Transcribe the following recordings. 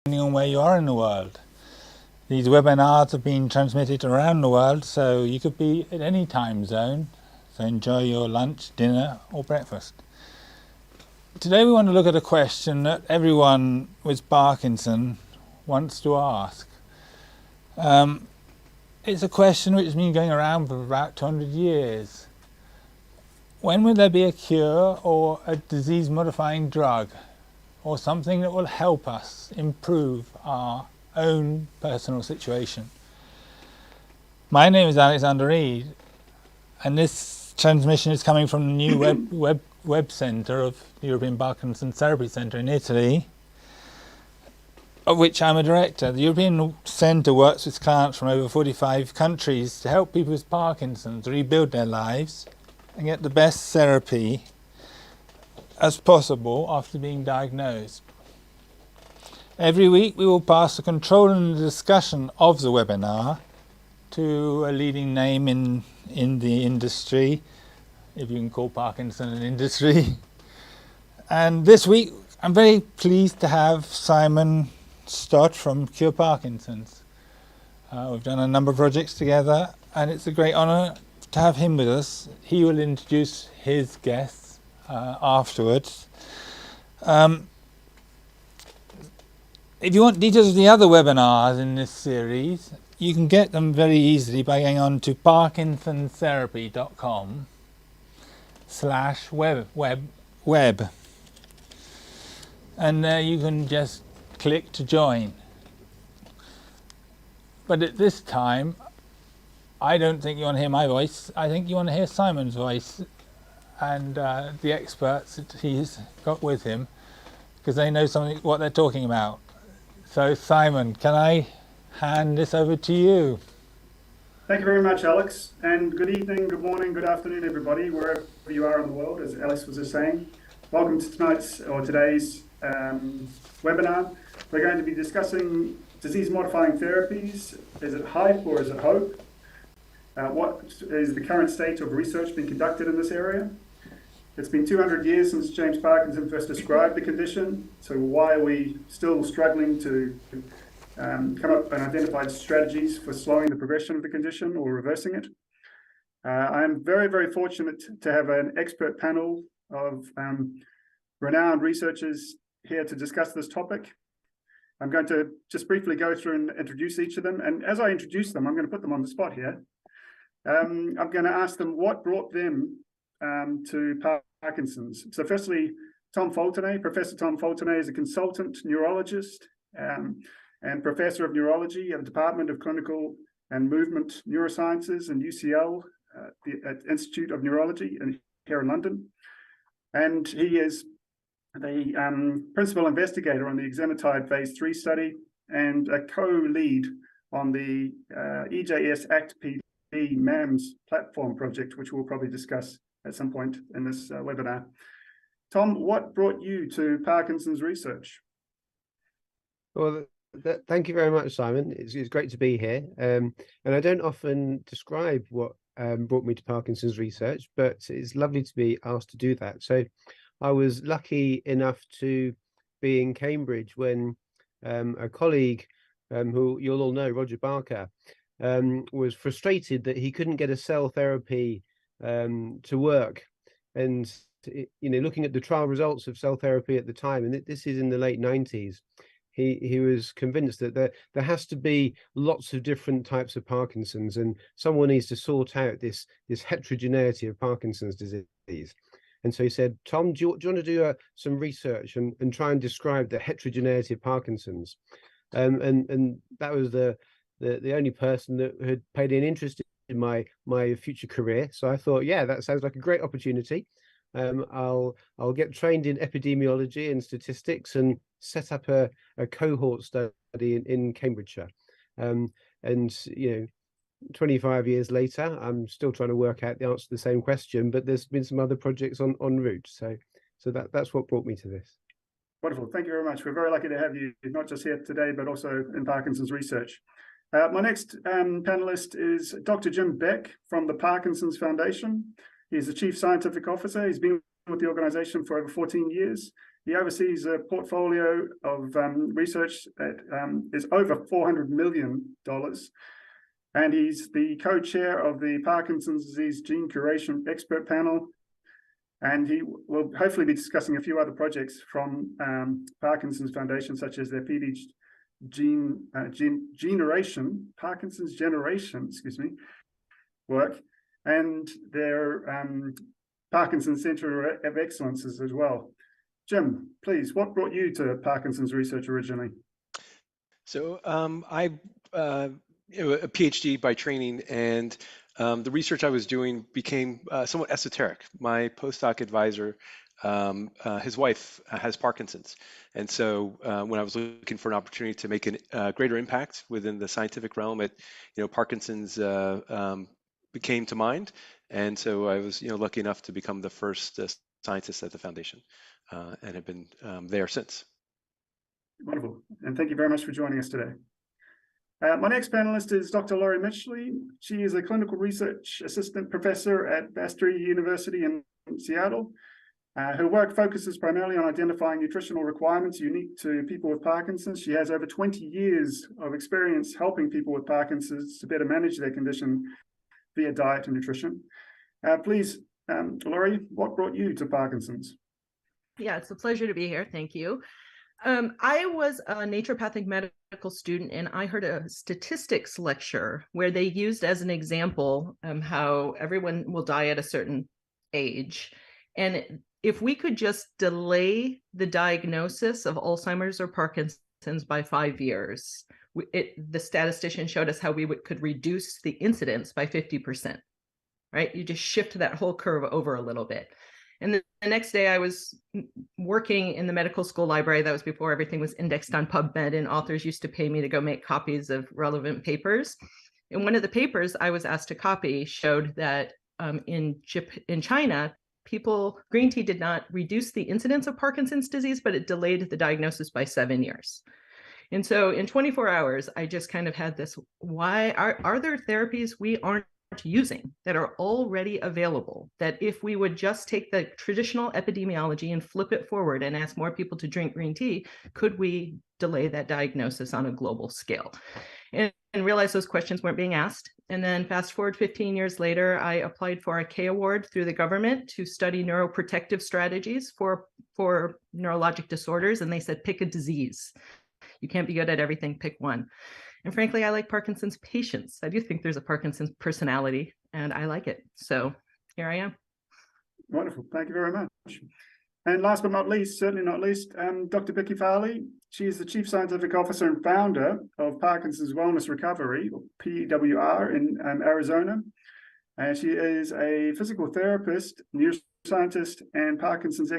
depending on where you are in the world. These webinars have been transmitted around the world, so you could be at any time zone, so enjoy your lunch, dinner or breakfast. Today we want to look at a question that everyone with Parkinson wants to ask. It's a question which has been going around for about 200 years. When will there be a cure or a disease-modifying drug, or something that will help us improve our own personal situation? My name is Alexander Reed, and this transmission is coming from the new web centre of the European Parkinson Therapy Centre in Italy, of which I'm a director. The European Centre works with clients from over 45 countries to help people with Parkinson's rebuild their lives and get the best therapy as possible after being diagnosed. Every week we will pass the control and the discussion of the webinar to a leading name in the industry, if you can call Parkinson an industry. And this week I'm very pleased to have Simon Stott from Cure Parkinson's. We've done a number of projects together, and it's a great honour to have him with us. He will introduce his guests afterwards. If you want details of the other webinars in this series, you can get them very easily by going on to parkinsonstherapy.com/web, and there you can just click to join. But at this time, I don't think you want to hear my voice. I think you want to hear Simon's voice and the experts that he's got with him, because they know something what they're talking about. So Simon, can I hand this over to you? Thank you very much, Alex, and good evening, good morning, good afternoon, everybody, wherever you are in the world, as Alex was just saying. Welcome to today's webinar. We're going to be discussing disease-modifying therapies. Is it hype or is it hope? What is the current state of research being conducted in this area? It's been 200 years since James Parkinson first described the condition, so why are we still struggling to come up and identify strategies for slowing the progression of the condition or reversing it? I'm very, very fortunate to have an expert panel of renowned researchers here to discuss this topic. I'm going to just briefly go through and introduce each of them, and as I introduce them, I'm going to put them on the spot here. I'm going to ask them what brought them to Parkinson's. So firstly, Professor Tom Foltynie is a consultant neurologist and professor of neurology at the Department of Clinical and Movement Neurosciences in UCL, at Institute of Neurology here in London. And he is the principal investigator on the exenatide phase 3 study and a co-lead on the EJS ACT-PD MAMS platform project, which we'll probably discuss at some point in this webinar. Tom, what brought you to Parkinson's research? Well, thank you very much, Simon. It's great to be here. And I don't often describe what brought me to Parkinson's research, but it's lovely to be asked to do that. So I was lucky enough to be in Cambridge when a colleague who you'll all know, Roger Barker, was frustrated that he couldn't get a cell therapy to work. And looking at the trial results of cell therapy at the time, and this is in the late 90s, he was convinced that there has to be lots of different types of Parkinson's, and someone needs to sort out this heterogeneity of Parkinson's disease. And so he said, Tom, do you want to do some research and try and describe the heterogeneity of Parkinson's? And that was the only person that had paid any interest in my future career. So I thought, yeah, that sounds like a great opportunity. I'll get trained in epidemiology and statistics and set up a cohort study in Cambridgeshire. And 25 years later, I'm still trying to work out the answer to the same question, but there's been some other projects en route. So that's what brought me to this. Wonderful. Thank you very much. We're very lucky to have you, not just here today, but also in Parkinson's research. My next panelist is Dr. Jim Beck from the Parkinson's Foundation. He's the Chief Scientific Officer. He's been with the organization for over 14 years. He oversees a portfolio of research that is over $400 million. And he's the co-chair of the Parkinson's disease gene curation expert panel. And he will hopefully be discussing a few other projects from Parkinson's Foundation, such as their PD Parkinson's generation, work, and their Parkinson's Center of Excellences as well. Jim, please, what brought you to Parkinson's research originally? So I a PhD by training, and the research I was doing became somewhat esoteric. My postdoc advisor, his wife has Parkinson's, and so when I was looking for an opportunity to make a greater impact within the scientific realm, Parkinson's came to mind, and so I was lucky enough to become the first scientist at the foundation, and have been there since. Wonderful, and thank you very much for joining us today. My next panelist is Dr. Laurie Mischley. She is a clinical research assistant professor at Bastyr University in Seattle. Her work focuses primarily on identifying nutritional requirements unique to people with Parkinson's. She has over 20 years of experience helping people with Parkinson's to better manage their condition via diet and nutrition. Please, Laurie, what brought you to Parkinson's? Yeah, it's a pleasure to be here. Thank you. I was a naturopathic medical student, and I heard a statistics lecture where they used as an example how everyone will die at a certain age. And if we could just delay the diagnosis of Alzheimer's or Parkinson's by 5 years, the statistician showed us how we could reduce the incidence by 50%, right? You just shift that whole curve over a little bit. And the next day I was working in the medical school library. That was before everything was indexed on PubMed, and authors used to pay me to go make copies of relevant papers. And one of the papers I was asked to copy showed that in China, green tea did not reduce the incidence of Parkinson's disease, but it delayed the diagnosis by 7 years. And so in 24 hours, I just kind of had this, why are there therapies we aren't using that are already available, that if we would just take the traditional epidemiology and flip it forward and ask more people to drink green tea, could we delay that diagnosis on a global scale? And realized those questions weren't being asked. And then fast forward 15 years later, I applied for a K award through the government to study neuroprotective strategies for neurologic disorders. And they said, pick a disease. You can't be good at everything, pick one. And frankly, I like Parkinson's patients. I do think there's a Parkinson's personality, and I like it. So here I am. Wonderful. Thank you very much. And last but not least, certainly not least, Dr. Becky Farley. She is the Chief Scientific Officer and founder of Parkinson's Wellness Recovery, or PWR, in Arizona. She is a physical therapist, neuroscientist, and Parkinson's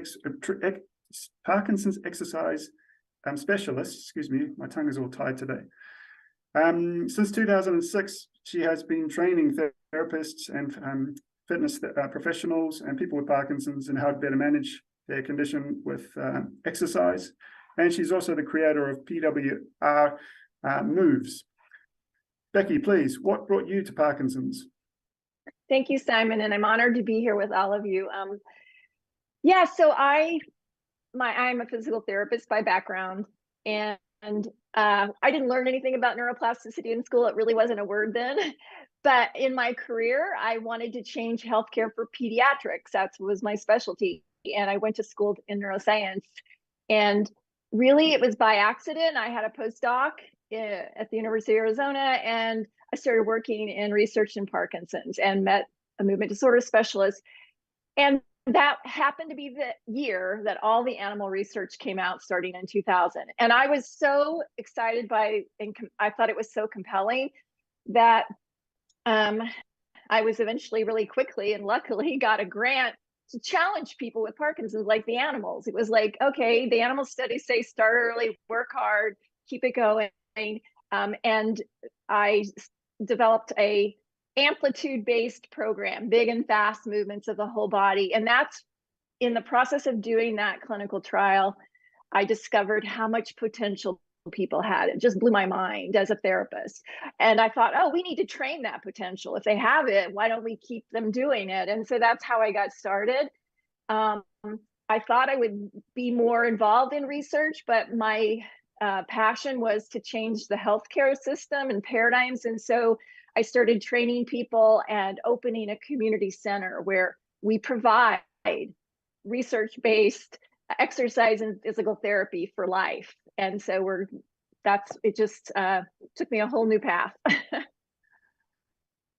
exercise specialist. Excuse me, my tongue is all tied today. Since 2006, she has been training therapists and fitness professionals and people with Parkinson's in how to better manage their condition with exercise. And she's also the creator of PWR Moves. Becky, please, what brought you to Parkinson's? Thank you, Simon, and I'm honored to be here with all of you. So I'm a physical therapist by background, and I didn't learn anything about neuroplasticity in school. It really wasn't a word then. But in my career, I wanted to change healthcare for pediatrics. That was my specialty. And I went to school in neuroscience. And really, it was by accident. I had a postdoc at the University of Arizona, and I started working in research in Parkinson's and met a movement disorder specialist. And that happened to be the year that all the animal research came out, starting in 2000. And I was so excited and I thought it was so compelling that I was eventually really quickly and luckily got a grant to challenge people with Parkinson's like the animals. It was like, okay, the animal studies say start early, work hard, keep it going. And I developed a amplitude-based program, big and fast movements of the whole body. And that's in the process of doing that clinical trial, I discovered how much potential people had. It just blew my mind as a therapist. And I thought, oh, we need to train that potential. If they have it, why don't we keep them doing it? And so that's how I got started. I thought I would be more involved in research, but my passion was to change the healthcare system and paradigms. And so I started training people and opening a community center where we provide research-based exercise and physical therapy for life. And so it just took me a whole new path.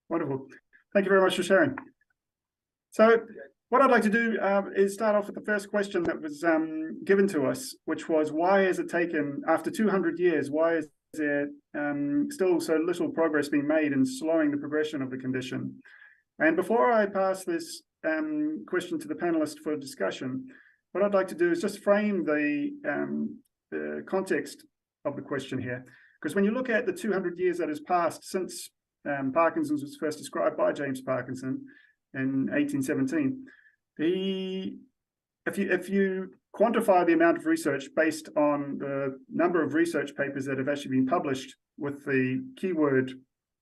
Wonderful. Thank you very much for sharing. So what I'd like to do is start off with the first question that was given to us, which was, why has it taken, after 200 years, why is there still so little progress being made in slowing the progression of the condition? And before I pass this question to the panelists for discussion, what I'd like to do is just frame the context of the question here. Because when you look at the 200 years that has passed since Parkinson's was first described by James Parkinson in 1817, if you quantify the amount of research based on the number of research papers that have actually been published with the keyword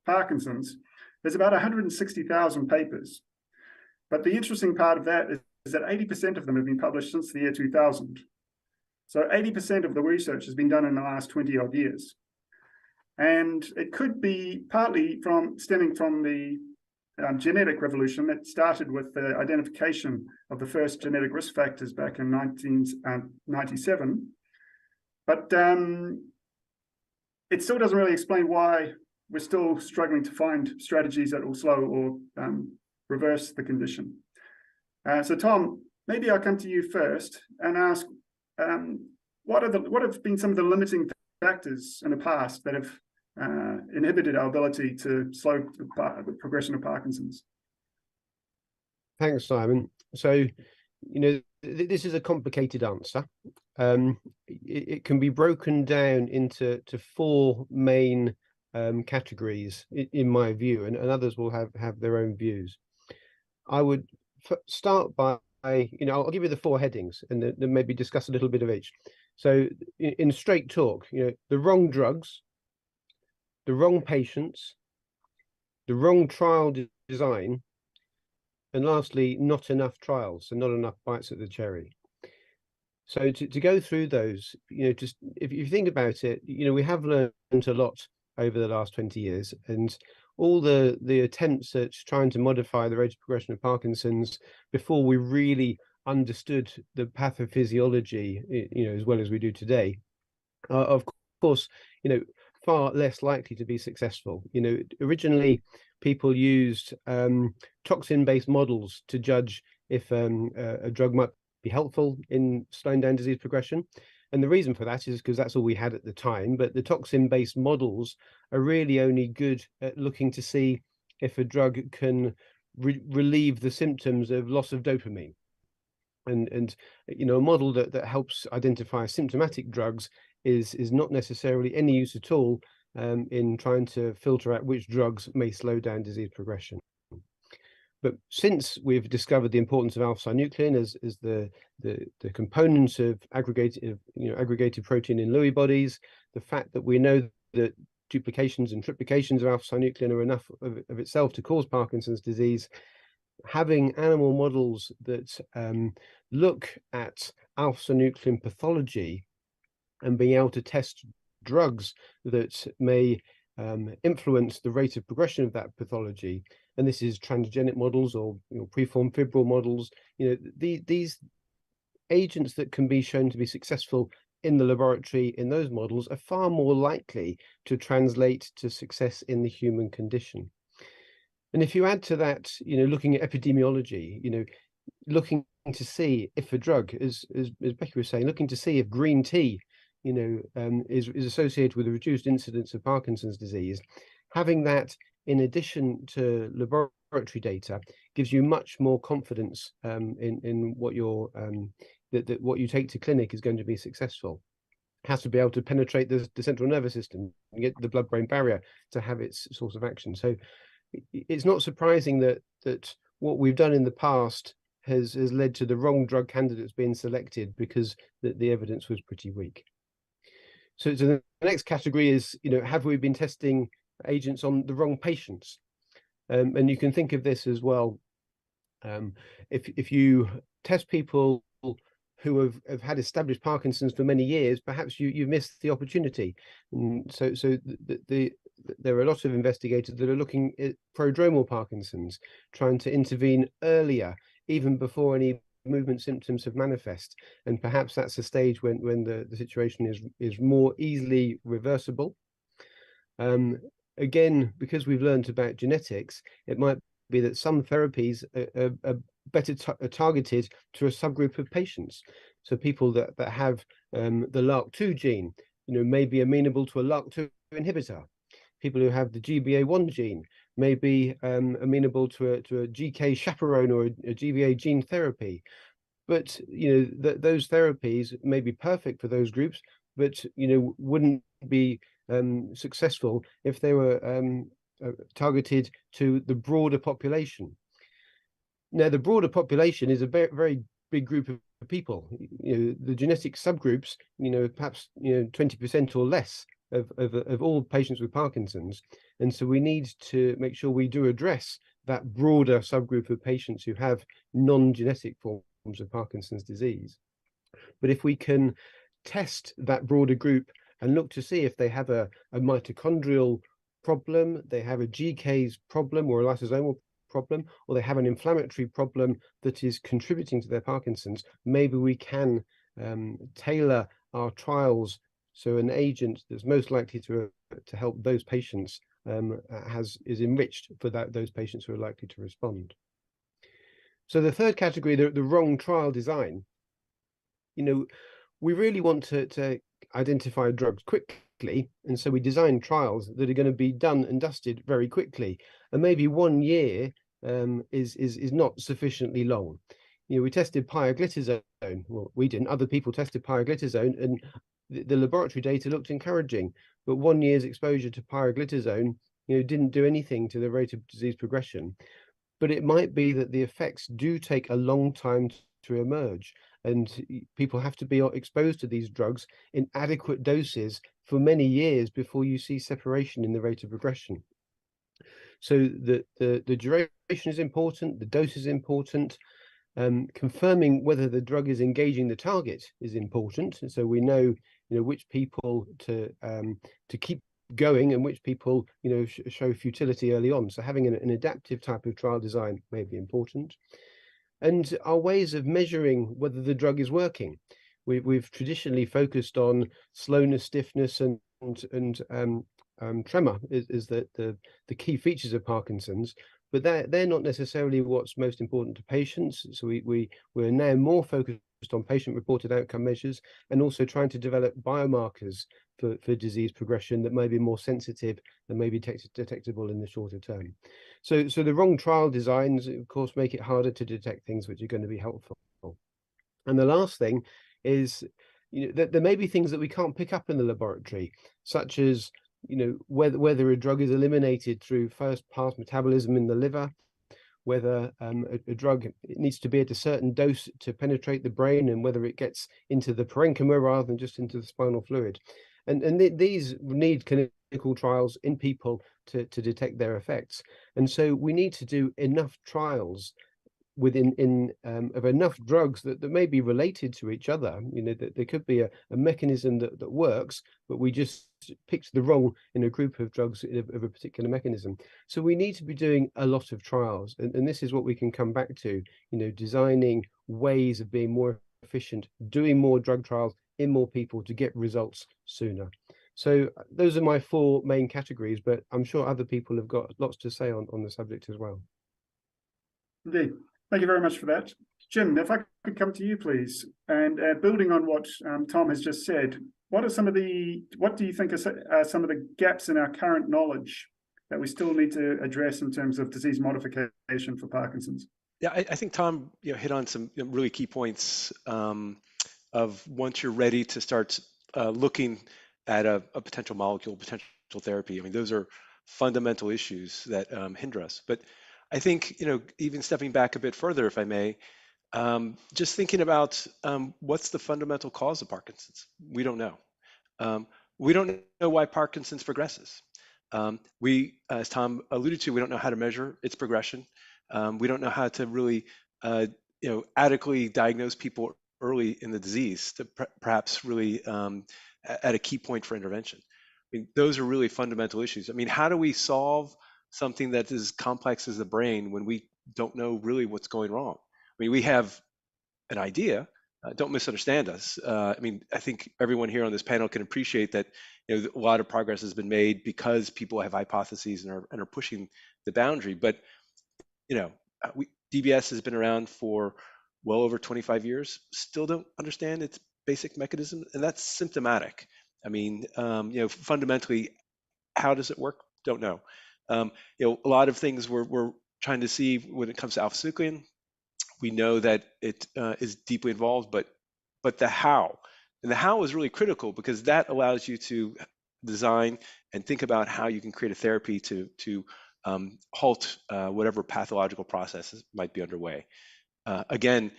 Parkinson's, there's about 160,000 papers. But the interesting part of that is that 80% of them have been published since the year 2000. So 80% of the research has been done in the last 20 odd years. And it could be partly stemming from the genetic revolution that started with the identification of the first genetic risk factors back in 1997. But it still doesn't really explain why we're still struggling to find strategies that will slow or reverse the condition. So Tom, maybe I'll come to you first and ask, what have been some of the limiting factors in the past that have inhibited our ability to slow the progression of Parkinson's? Thanks, Simon. So, this is a complicated answer. It can be broken down into four main categories, in my view, and others will have their own views. I would start by, I'll give you the four headings and then maybe discuss a little bit of each. So in straight talk, the wrong drugs, the wrong patients, the wrong trial design, and lastly, not enough trials, so not enough bites at the cherry. So to go through those, just if you think about it, we have learned a lot over the last 20 years, and all the attempts at trying to modify the rate of progression of Parkinson's before we really understood the pathophysiology, as well as we do today, are of course, far less likely to be successful. Originally people used toxin-based models to judge if a drug might be helpful in slowing down disease progression. And the reason for that is because that's all we had at the time. But the toxin-based models are really only good at looking to see if a drug can relieve the symptoms of loss of dopamine. And a model that helps identify symptomatic drugs is not necessarily any use at all in trying to filter out which drugs may slow down disease progression. But since we've discovered the importance of alpha-synuclein as the component of aggregated protein in Lewy bodies, the fact that we know that duplications and triplications of alpha-synuclein are enough of itself to cause Parkinson's disease, having animal models that look at alpha-synuclein pathology and being able to test drugs that may influence the rate of progression of that pathology, and this is transgenic models or preformed fibril models, these agents that can be shown to be successful in the laboratory in those models are far more likely to translate to success in the human condition. And if you add to that, looking at epidemiology, looking to see if a drug, as Becky was saying, looking to see if green tea, is associated with a reduced incidence of Parkinson's disease, having that in addition to laboratory data gives you much more confidence in what that what you take to clinic is going to be successful. It has to be able to penetrate the central nervous system and get the blood-brain barrier to have its source of action. So it's not surprising that what we've done in the past has led to the wrong drug candidates being selected because the evidence was pretty weak. So the next category is, have we been testing agents on the wrong patients? And you can think of this as well. If you test people who have had established Parkinson's for many years, perhaps you've missed the opportunity. And so there are a lot of investigators that are looking at prodromal Parkinson's, trying to intervene earlier, even before any movement symptoms have manifest. And perhaps that's a stage when the situation is more easily reversible. Again, because we've learned about genetics, it might be that some therapies are better targeted to a subgroup of patients. So people that have the LRRK2 gene, may be amenable to a LRRK2 inhibitor. People who have the GBA1 gene may be amenable to a GK chaperone or a GBA gene therapy. But those therapies may be perfect for those groups, but wouldn't be successful if they were targeted to the broader population. Now, the broader population is a very, very big group of people. The genetic subgroups, perhaps 20% or less of all patients with Parkinson's, and so we need to make sure we do address that broader subgroup of patients who have non-genetic forms of Parkinson's disease. But if we can test that broader group and look to see if they have a mitochondrial problem, they have a GCase problem or a lysosomal problem, or they have an inflammatory problem that is contributing to their Parkinson's, maybe we can tailor our trials so an agent that's most likely to help those patients is enriched for those patients who are likely to respond. So the third category, the wrong trial design. We really want to identify drugs quickly, and so we design trials that are going to be done and dusted very quickly, and maybe 1 year is not sufficiently long. We tested pioglitazone. Well, we didn't. Other people tested pioglitazone, and the laboratory data looked encouraging, but 1 year's exposure to pioglitazone, didn't do anything to the rate of disease progression. But it might be that the effects do take a long time to emerge, and people have to be exposed to these drugs in adequate doses for many years before you see separation in the rate of regression. So the duration is important, the dose is important. Confirming whether the drug is engaging the target is important, and so we know which people to keep going and which people show futility early on. So having an adaptive type of trial design may be important. And our ways of measuring whether the drug is working. We've traditionally focused on slowness, stiffness, and tremor is the key features of Parkinson's, but they're not necessarily what's most important to patients. So we're now more focused on patient-reported outcome measures, and also trying to develop biomarkers for disease progression that may be more sensitive and may be detectable in the shorter term. So the wrong trial designs, of course, make it harder to detect things which are going to be helpful. And the last thing is, that there may be things that we can't pick up in the laboratory, such as whether a drug is eliminated through first-pass metabolism in the liver, whether a drug needs to be at a certain dose to penetrate the brain, and whether it gets into the parenchyma rather than just into the spinal fluid. And these need clinical trials in people to detect their effects. And so we need to do enough trials within of enough drugs that may be related to each other. That there could be a mechanism that works, but we just picked the wrong in a group of drugs of a particular mechanism. So we need to be doing a lot of trials, and this is what we can come back to, designing ways of being more efficient, doing more drug trials in more people to get results sooner. So those are my 4 main categories, but I'm sure other people have got lots to say on the subject as well. Indeed. Thank you very much for that. Jim, if I could come to you, please, and building on what Tom has just said, what do you think are some of the gaps in our current knowledge that we still need to address in terms of disease modification for Parkinson's? Yeah, I think Tom hit on some really key points of once you're ready to start looking at a potential molecule, potential therapy. I mean, those are fundamental issues that hinder us. But I think, even stepping back a bit further, if I may, just thinking about what's the fundamental cause of Parkinson's. We don't know. We don't know why Parkinson's progresses. As Tom alluded to, we don't know how to measure its progression. We don't know how to really, adequately diagnose people early in the disease to perhaps really at a key point for intervention. I mean, those are really fundamental issues. I mean, how do we solve something that is complex as the brain when we don't know really what's going wrong? I mean, we have an idea. Don't misunderstand us. I mean, I think everyone here on this panel can appreciate that a lot of progress has been made because people have hypotheses and are pushing the boundary. But DBS has been around for well over 25 years. Still don't understand its basic mechanism, and that's symptomatic. I mean, fundamentally, how does it work? Don't know. A lot of things we're trying to see when it comes to alpha-synuclein. We know that it is deeply involved, but the how, and the how is really critical because that allows you to design and think about how you can create a therapy to halt whatever pathological processes might be underway. Again,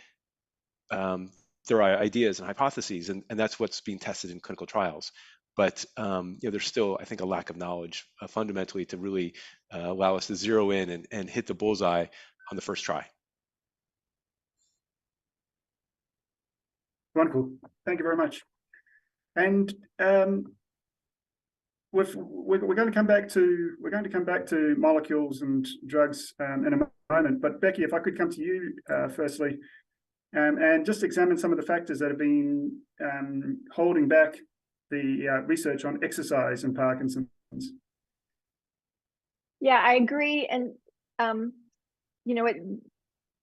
there are ideas and hypotheses, and that's what's being tested in clinical trials. But there's still, I think, a lack of knowledge fundamentally to really allow us to zero in and hit the bullseye on the first try. Wonderful. Thank you very much. And we're going to come back to molecules and drugs in a moment. But Becky, if I could come to you firstly, and just examine some of the factors that have been holding back the research on exercise and Parkinson's. Yeah, I agree. And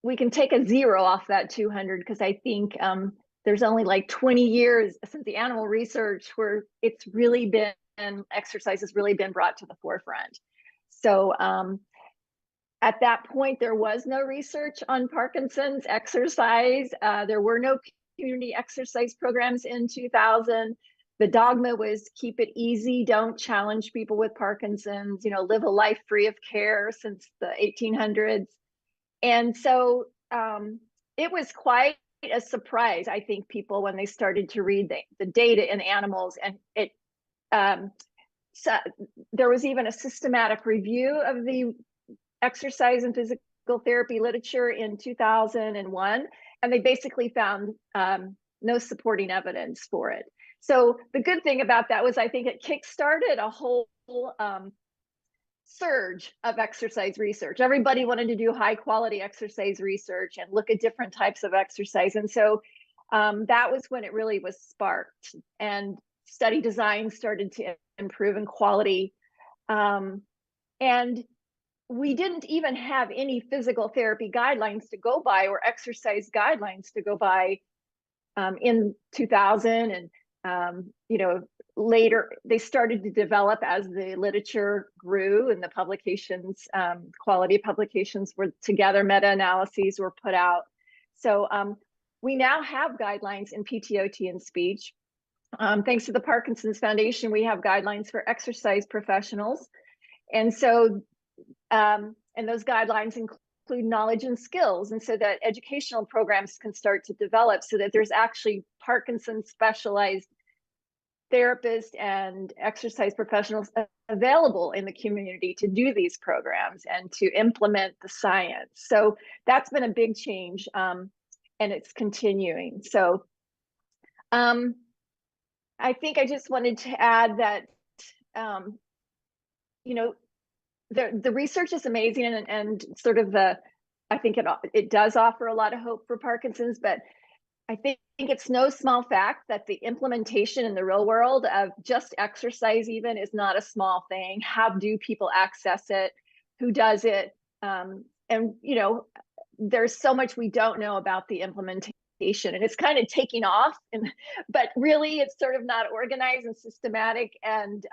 we can take a 0 off that 200 because I think there's only like 20 years since the animal research where it's really been, exercise has really been brought to the forefront. So at that point, there was no research on Parkinson's exercise. There were no community exercise programs in 2000. The dogma was keep it easy, don't challenge people with Parkinson's, live a life free of care since the 1800s. And so it was quite a surprise, I think, people when they started to read the data in animals, and it so there was even a systematic review of the exercise and physical therapy literature in 2001, and they basically found no supporting evidence for it. So the good thing about that was I think it kickstarted a whole surge of exercise research. Everybody wanted to do high quality exercise research and look at different types of exercise. And so that was when it really was sparked and study design started to improve in quality. And we didn't even have any physical therapy guidelines to go by or exercise guidelines to go by in 2000. And, later they started to develop as the literature grew and the publications, quality of publications were together, meta-analyses were put out. So we now have guidelines in PTOT and speech. Thanks to the Parkinson's Foundation, we have guidelines for exercise professionals. And so, and those guidelines include knowledge and skills. And so that educational programs can start to develop so that there's actually Parkinson's specialized therapists and exercise professionals available in the community to do these programs and to implement the science. So that's been a big change, and it's continuing. So I think I just wanted to add that, the research is amazing and sort of I think it does offer a lot of hope for Parkinson's, but I think it's no small fact that the implementation in the real world of just exercise even is not a small thing. How do people access it? Who does it? And, there's so much we don't know about the implementation, and it's kind of taking off, but really it's sort of not organized and systematic, and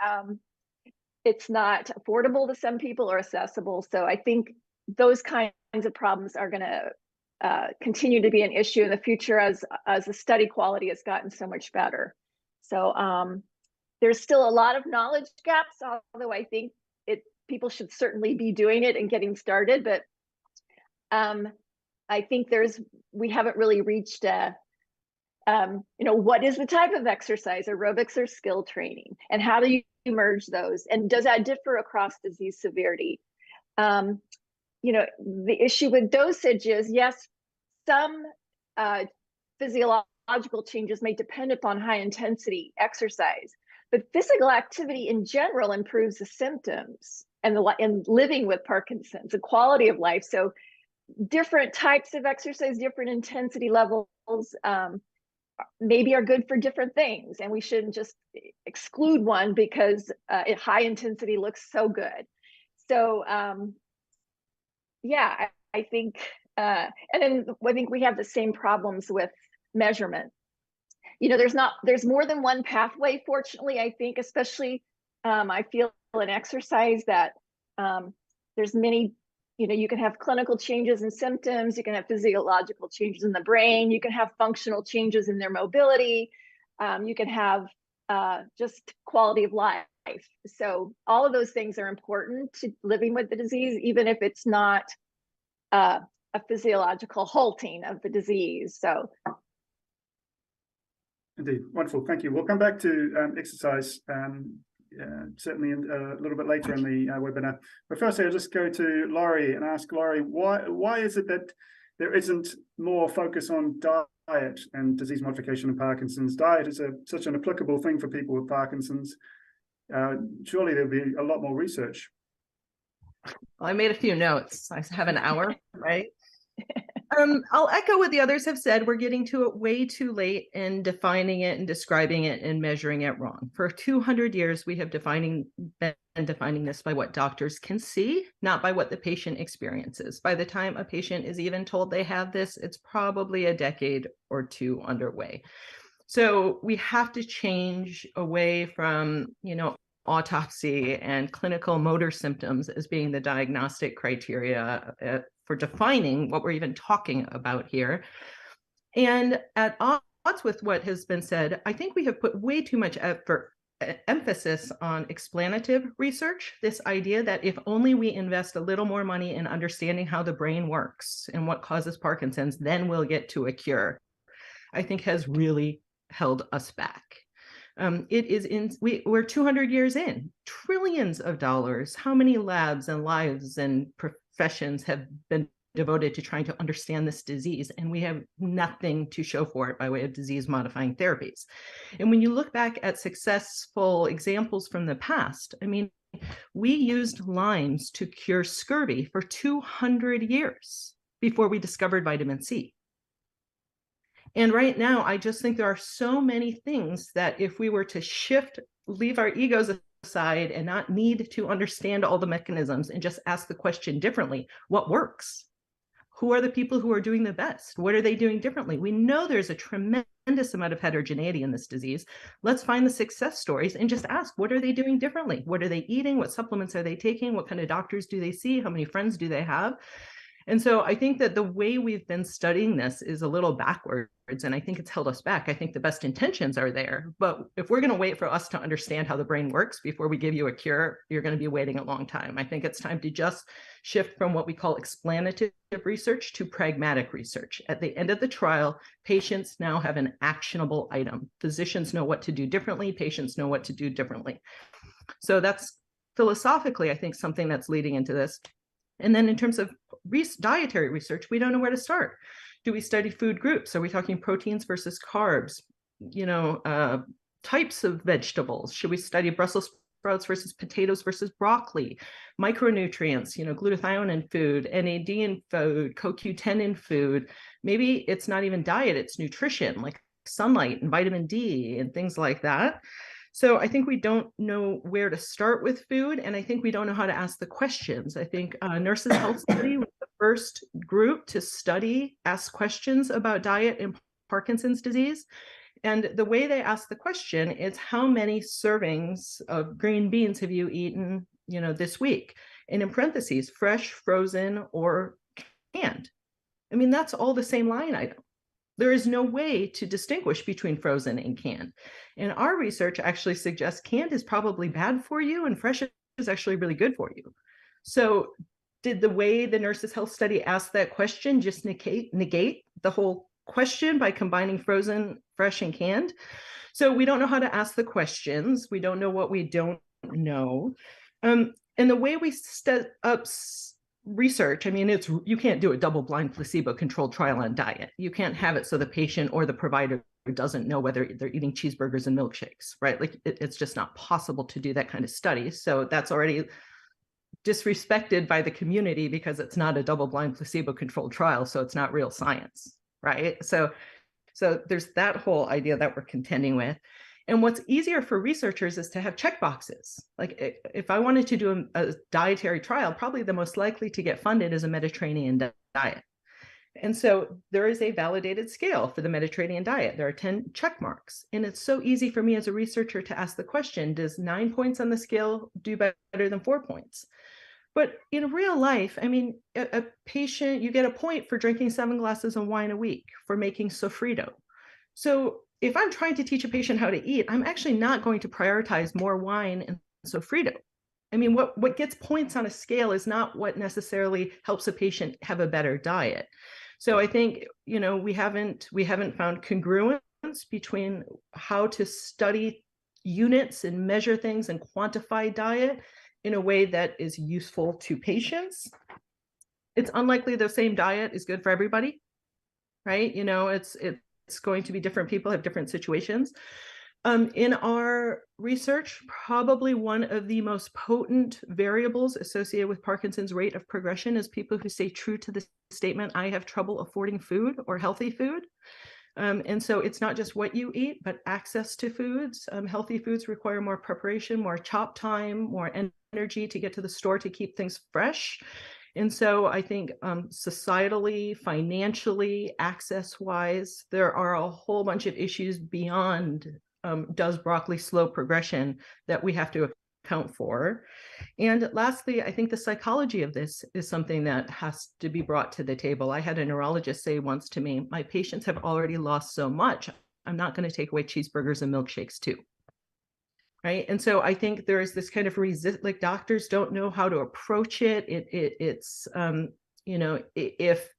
it's not affordable to some people or accessible. So I think those kinds of problems are going to continue to be an issue in the future as the study quality has gotten so much better. So there's still a lot of knowledge gaps, although I think people should certainly be doing it and getting started. But I think we haven't really reached what is the type of exercise, aerobics or skill training, and how do you merge those? And does that differ across disease severity? The issue with dosage is, yes, some physiological physiological changes may depend upon high intensity exercise, but physical activity in general improves the symptoms and living with Parkinson's, the quality of life. So different types of exercise, different intensity levels, maybe are good for different things, and we shouldn't just exclude one because high intensity looks so good. So yeah, I think, and then I think we have the same problems with measurement. You know, there's more than one pathway, fortunately. I think, especially I feel in exercise that there's many, you know, you can have clinical changes in symptoms, you can have physiological changes in the brain, you can have functional changes in their mobility, you can have just quality of life. So all of those things are important to living with the disease, even if it's not a physiological halting of the disease. So Indeed, wonderful, thank you. We'll come back to exercise certainly a little bit later in the webinar. But firstly, I'll just go to Laurie and ask Laurie, why is it that there isn't more focus on diet and disease modification in Parkinson's? Diet is such an applicable thing for people with Parkinson's. Surely there'll be a lot more research. Well, I made a few notes. I have an hour, right? I'll echo what the others have said. We're getting to it way too late in defining it and describing it and measuring it wrong. For 200 years, we have been defining this by what doctors can see, not by what the patient experiences. By the time a patient is even told they have this, it's probably a decade or two underway. So we have to change away from, you know, autopsy and clinical motor symptoms as being the diagnostic criteria for defining what we're even talking about here. And at odds with what has been said, I think we have put way too much emphasis on explanative research, this idea that if only we invest a little more money in understanding how the brain works and what causes Parkinson's, then we'll get to a cure, I think has really held us back. We're 200 years in, trillions of dollars. How many labs and lives and professions have been devoted to trying to understand this disease, and we have nothing to show for it by way of disease modifying therapies. And when you look back at successful examples from the past, I mean, we used limes to cure scurvy for 200 years before we discovered vitamin C. And right now, I just think there are so many things that if we were to leave our egos aside and not need to understand all the mechanisms and just ask the question differently, what works? Who are the people who are doing the best? What are they doing differently? We know there's a tremendous amount of heterogeneity in this disease. Let's find the success stories and just ask, what are they doing differently? What are they eating? What supplements are they taking? What kind of doctors do they see? How many friends do they have? And so I think that the way we've been studying this is a little backwards, and I think it's held us back. I think the best intentions are there, but if we're going to wait for us to understand how the brain works before we give you a cure, you're going to be waiting a long time. I think it's time to just shift from what we call explanative research to pragmatic research. At the end of the trial, patients now have an actionable item. Physicians know what to do differently. Patients know what to do differently. So that's philosophically, I think, something that's leading into this. And then in terms of dietary research, we don't know where to start. Do we study food groups? Are we talking proteins versus carbs? You know, types of vegetables. Should we study Brussels sprouts versus potatoes versus broccoli? Micronutrients, you know, glutathione in food, NAD in food, CoQ10 in food. Maybe it's not even diet, it's nutrition, like sunlight and vitamin D and things like that. So I think we don't know where to start with food, and I think we don't know how to ask the questions. I think Nurses Health Study was the first group to ask questions about diet in Parkinson's disease. And the way they ask the question is, how many servings of green beans have you eaten, you know, this week? And in parentheses, fresh, frozen, or canned. I mean, that's all the same line item. There is no way to distinguish between frozen and canned. And our research actually suggests canned is probably bad for you and fresh is actually really good for you. So did the way the Nurses Health Study asked that question just negate the whole question by combining frozen, fresh, and canned? So we don't know how to ask the questions. We don't know what we don't know. And the way we set up research, I mean, you can't do a double-blind placebo-controlled trial on diet. You can't have it so the patient or the provider doesn't know whether they're eating cheeseburgers and milkshakes, right? Like it's just not possible to do that kind of study. So that's already disrespected by the community because it's not a double-blind placebo-controlled trial, so it's not real science, right? So there's that whole idea that we're contending with. And what's easier for researchers is to have checkboxes. Like if I wanted to do a dietary trial, probably the most likely to get funded is a Mediterranean diet. And so there is a validated scale for the Mediterranean diet. There are 10 check marks. And it's so easy for me as a researcher to ask the question, does 9 points on the scale do better than 4 points? But in real life, I mean, a patient, you get a point for drinking 7 glasses of wine a week, for making sofrito. So if I'm trying to teach a patient how to eat, I'm actually not going to prioritize more wine and sofrito. I mean, what gets points on a scale is not what necessarily helps a patient have a better diet. So I think, you know, we haven't found congruence between how to study units and measure things and quantify diet in a way that is useful to patients. It's unlikely the same diet is good for everybody, right? You know, it's going to be different people have different situations. In our research, probably one of the most potent variables associated with Parkinson's rate of progression is people who stay true to the statement, I have trouble affording food or healthy food. And so it's not just what you eat, but access to foods. Healthy foods require more preparation, more chop time, more energy to get to the store to keep things fresh. And so I think societally, financially, access-wise, there are a whole bunch of issues beyond does broccoli slow progression that we have to account for. And lastly, I think the psychology of this is something that has to be brought to the table. I had a neurologist say once to me, my patients have already lost so much, I'm not going to take away cheeseburgers and milkshakes too. Right. And so I think there is this kind of like doctors don't know how to approach it. It's, you know, if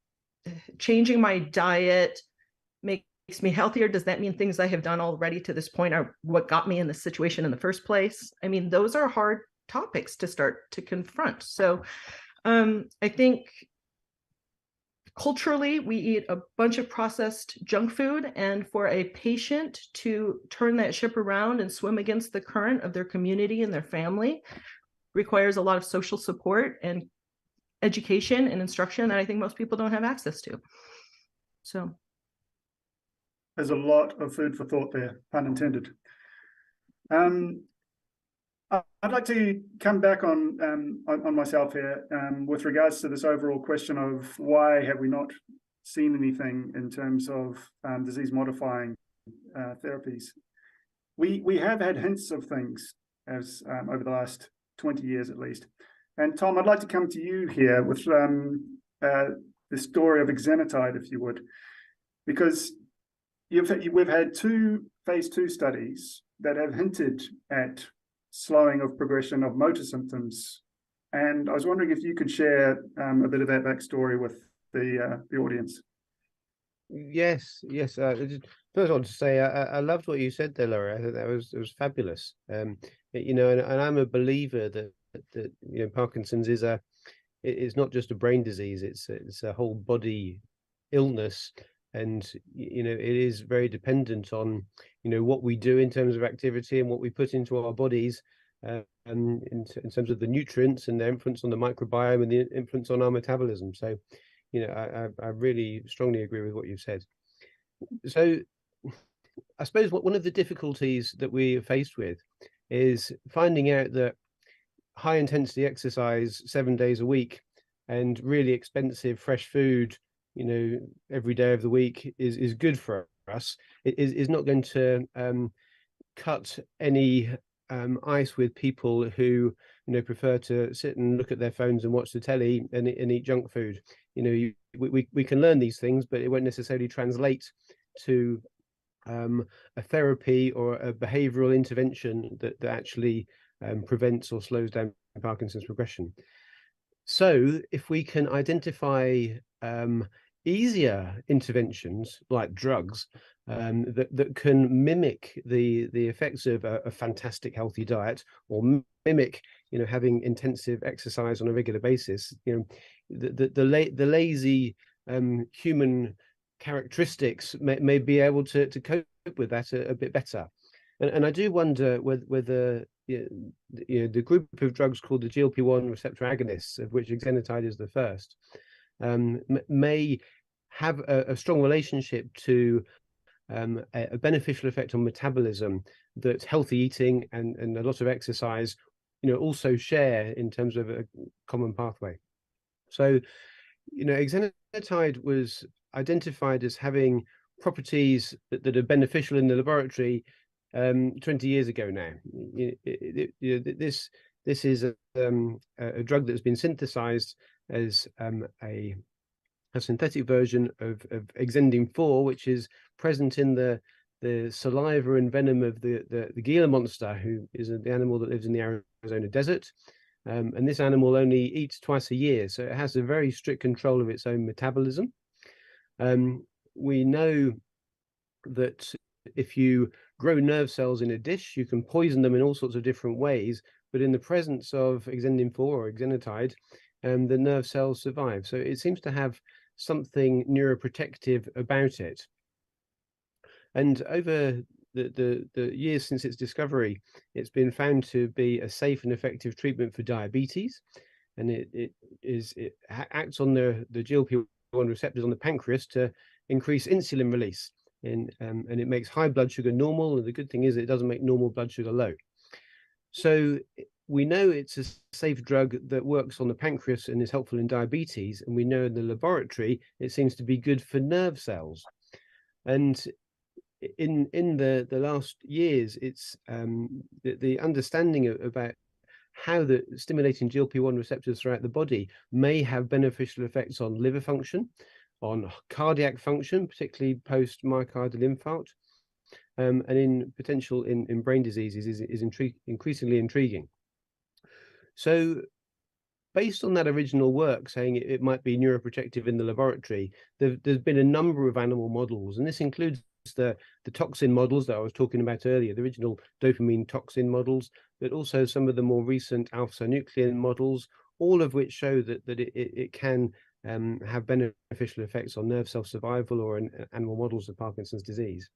changing my diet makes me healthier, does that mean things I have done already to this point are what got me in this situation in the first place? I mean, those are hard topics to start to confront. So I think culturally, we eat a bunch of processed junk food, and for a patient to turn that ship around and swim against the current of their community and their family requires a lot of social support and education and instruction that I think most people don't have access to. So there's a lot of food for thought there, pun intended. I'd like to come back on myself here with regards to this overall question of why have we not seen anything in terms of disease-modifying therapies. We have had hints of things as over the last 20 years at least. And Tom, I'd like to come to you here with the story of exenatide, if you would, because we've had 2 phase 2 studies that have hinted at slowing of progression of motor symptoms. And I was wondering if you could share a bit of that backstory with the audience. Yes. First, I want to say I loved what you said there, Laurie. I think it was fabulous. You know, and I'm a believer that you know, Parkinson's it's not just a brain disease; it's a whole body illness, and you know, it is very dependent on what we do in terms of activity and what we put into our bodies, and in terms of the nutrients and their influence on the microbiome and the influence on our metabolism. So, you know, I really strongly agree with what you've said. So, I suppose one of the difficulties that we are faced with is finding out that high intensity exercise 7 days a week and really expensive fresh food, every day of the week is good for us. It is not going to cut any ice with people who prefer to sit and look at their phones and watch the telly and eat junk food. We can learn these things, but it won't necessarily translate to a therapy or a behavioral intervention that actually prevents or slows down Parkinson's progression. So if we can identify easier interventions like drugs that can mimic the effects of a fantastic healthy diet, or mimic having intensive exercise on a regular basis, the lazy human characteristics may be able to cope with that a bit better. And I do wonder whether the group of drugs called the GLP-1 receptor agonists, of which exenatide is the first, may have a strong relationship to a beneficial effect on metabolism that healthy eating and a lot of exercise, also share in terms of a common pathway. So, exenatide was identified as having properties that are beneficial in the laboratory 20 years ago now. This is a drug that's been synthesized as a synthetic version of exendin 4, which is present in the saliva and venom of the Gila monster, who is the animal that lives in the Arizona desert. And this animal only eats twice a year, so it has a very strict control of its own metabolism. We know that if you grow nerve cells in a dish, you can poison them in all sorts of different ways, but in the presence of exendin 4 or exenatide, the nerve cells survive. So it seems to have something neuroprotective about it. And over the years since its discovery, it's been found to be a safe and effective treatment for diabetes, and it acts on the GLP-1 receptors on the pancreas to increase insulin release, and it makes high blood sugar normal. And the good thing is it doesn't make normal blood sugar low. So we know it's a safe drug that works on the pancreas and is helpful in diabetes, and we know in the laboratory it seems to be good for nerve cells. And in the last years, it's the understanding about how the stimulating GLP-1 receptors throughout the body may have beneficial effects on liver function, on cardiac function, particularly post myocardial infarct, and in potential in brain diseases is increasingly intriguing. So based on that original work saying it might be neuroprotective in the laboratory, there's been a number of animal models, and this includes the toxin models that I was talking about earlier, the original dopamine toxin models, but also some of the more recent alpha-synuclein models, all of which show that it can have beneficial effects on nerve cell survival or in animal models of Parkinson's disease.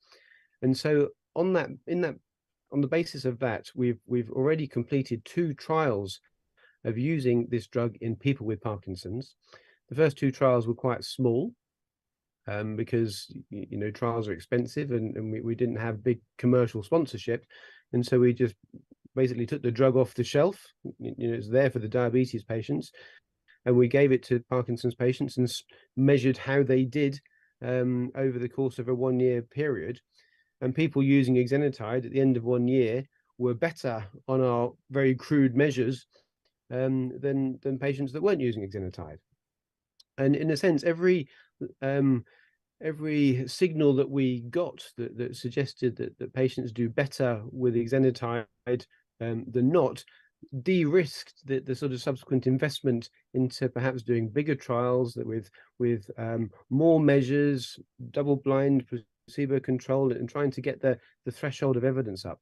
And so on the basis of that, we've already completed 2 trials of using this drug in people with Parkinson's. The first 2 trials were quite small, because trials are expensive, and we didn't have big commercial sponsorship, and so we just basically took the drug off the shelf. It's there for the diabetes patients, and we gave it to Parkinson's patients and measured how they did over the course of a 1-year period. And people using exenatide at the end of 1 year were better on our very crude measures than patients that weren't using exenatide. And in a sense, every signal that we got that suggested that patients do better with exenatide than not de-risked the sort of subsequent investment into perhaps doing bigger trials that with more measures, double-blind, placebo-controlled, and trying to get the threshold of evidence up.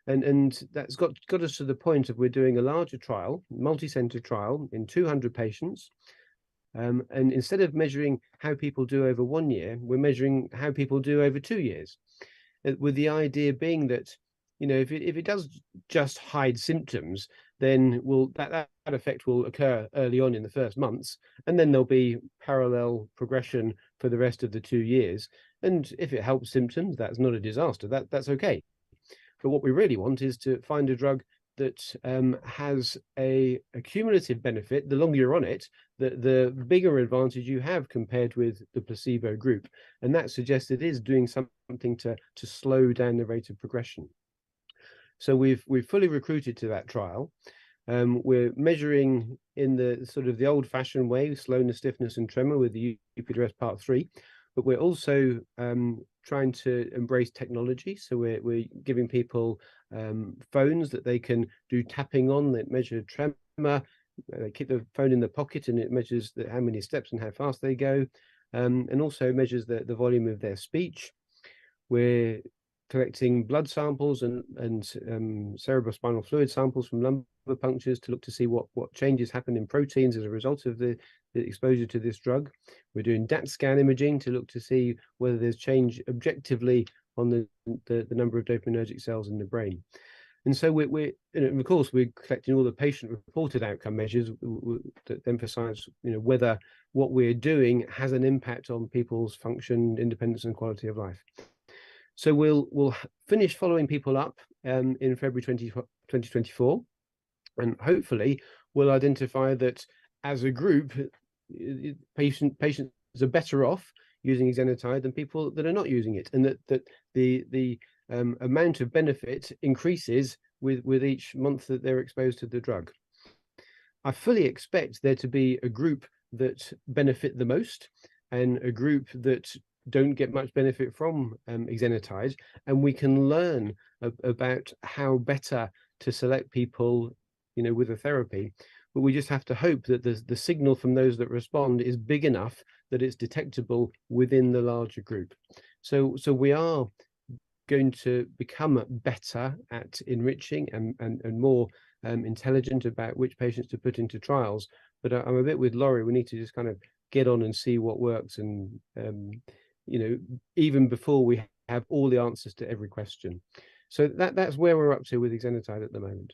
And that's got us to the point of we're doing a larger trial, multi-center trial in 200 patients. And instead of measuring how people do over 1 year, we're measuring how people do over 2 years, with the idea being that, if it does just hide symptoms, then that effect will occur early on in the first months, and then there'll be parallel progression for the rest of the 2 years. And if it helps symptoms, that's not a disaster. That's okay. But what we really want is to find a drug that has a cumulative benefit. The longer you're on it, the bigger advantage you have compared with the placebo group. And that suggests it is doing something to slow down the rate of progression. So we've fully recruited to that trial. We're measuring in the sort of the old-fashioned way, slowness, stiffness, and tremor with the UPDRS Part 3. But we're also trying to embrace technology. So we're giving people phones that they can do tapping on that measure tremor. They keep the phone in the pocket and it measures how many steps and how fast they go, and also measures the volume of their speech. We're collecting blood samples and cerebrospinal fluid samples from lumbar punctures to look to see what changes happen in proteins as a result of the exposure to this drug. We're doing DAT scan imaging to look to see whether there's change objectively on the number of dopaminergic cells in the brain. And so and of course, we're collecting all the patient-reported outcome measures that emphasize, whether what we're doing has an impact on people's function, independence, and quality of life. So we'll finish following people up in February 2024, and hopefully we'll identify that as a group, patients are better off using exenatide than people that are not using it, and that the amount of benefit increases with each month that they're exposed to the drug. I fully expect there to be a group that benefit the most and a group that don't get much benefit from exenatide, and we can learn about how better to select people, with a therapy. But we just have to hope that the signal from those that respond is big enough that it's detectable within the larger group. So we are going to become better at enriching and more intelligent about which patients to put into trials. But I'm a bit with Laurie. We need to just kind of get on and see what works, and even before we have all the answers to every question. So that's where we're up to with exenatide at the moment.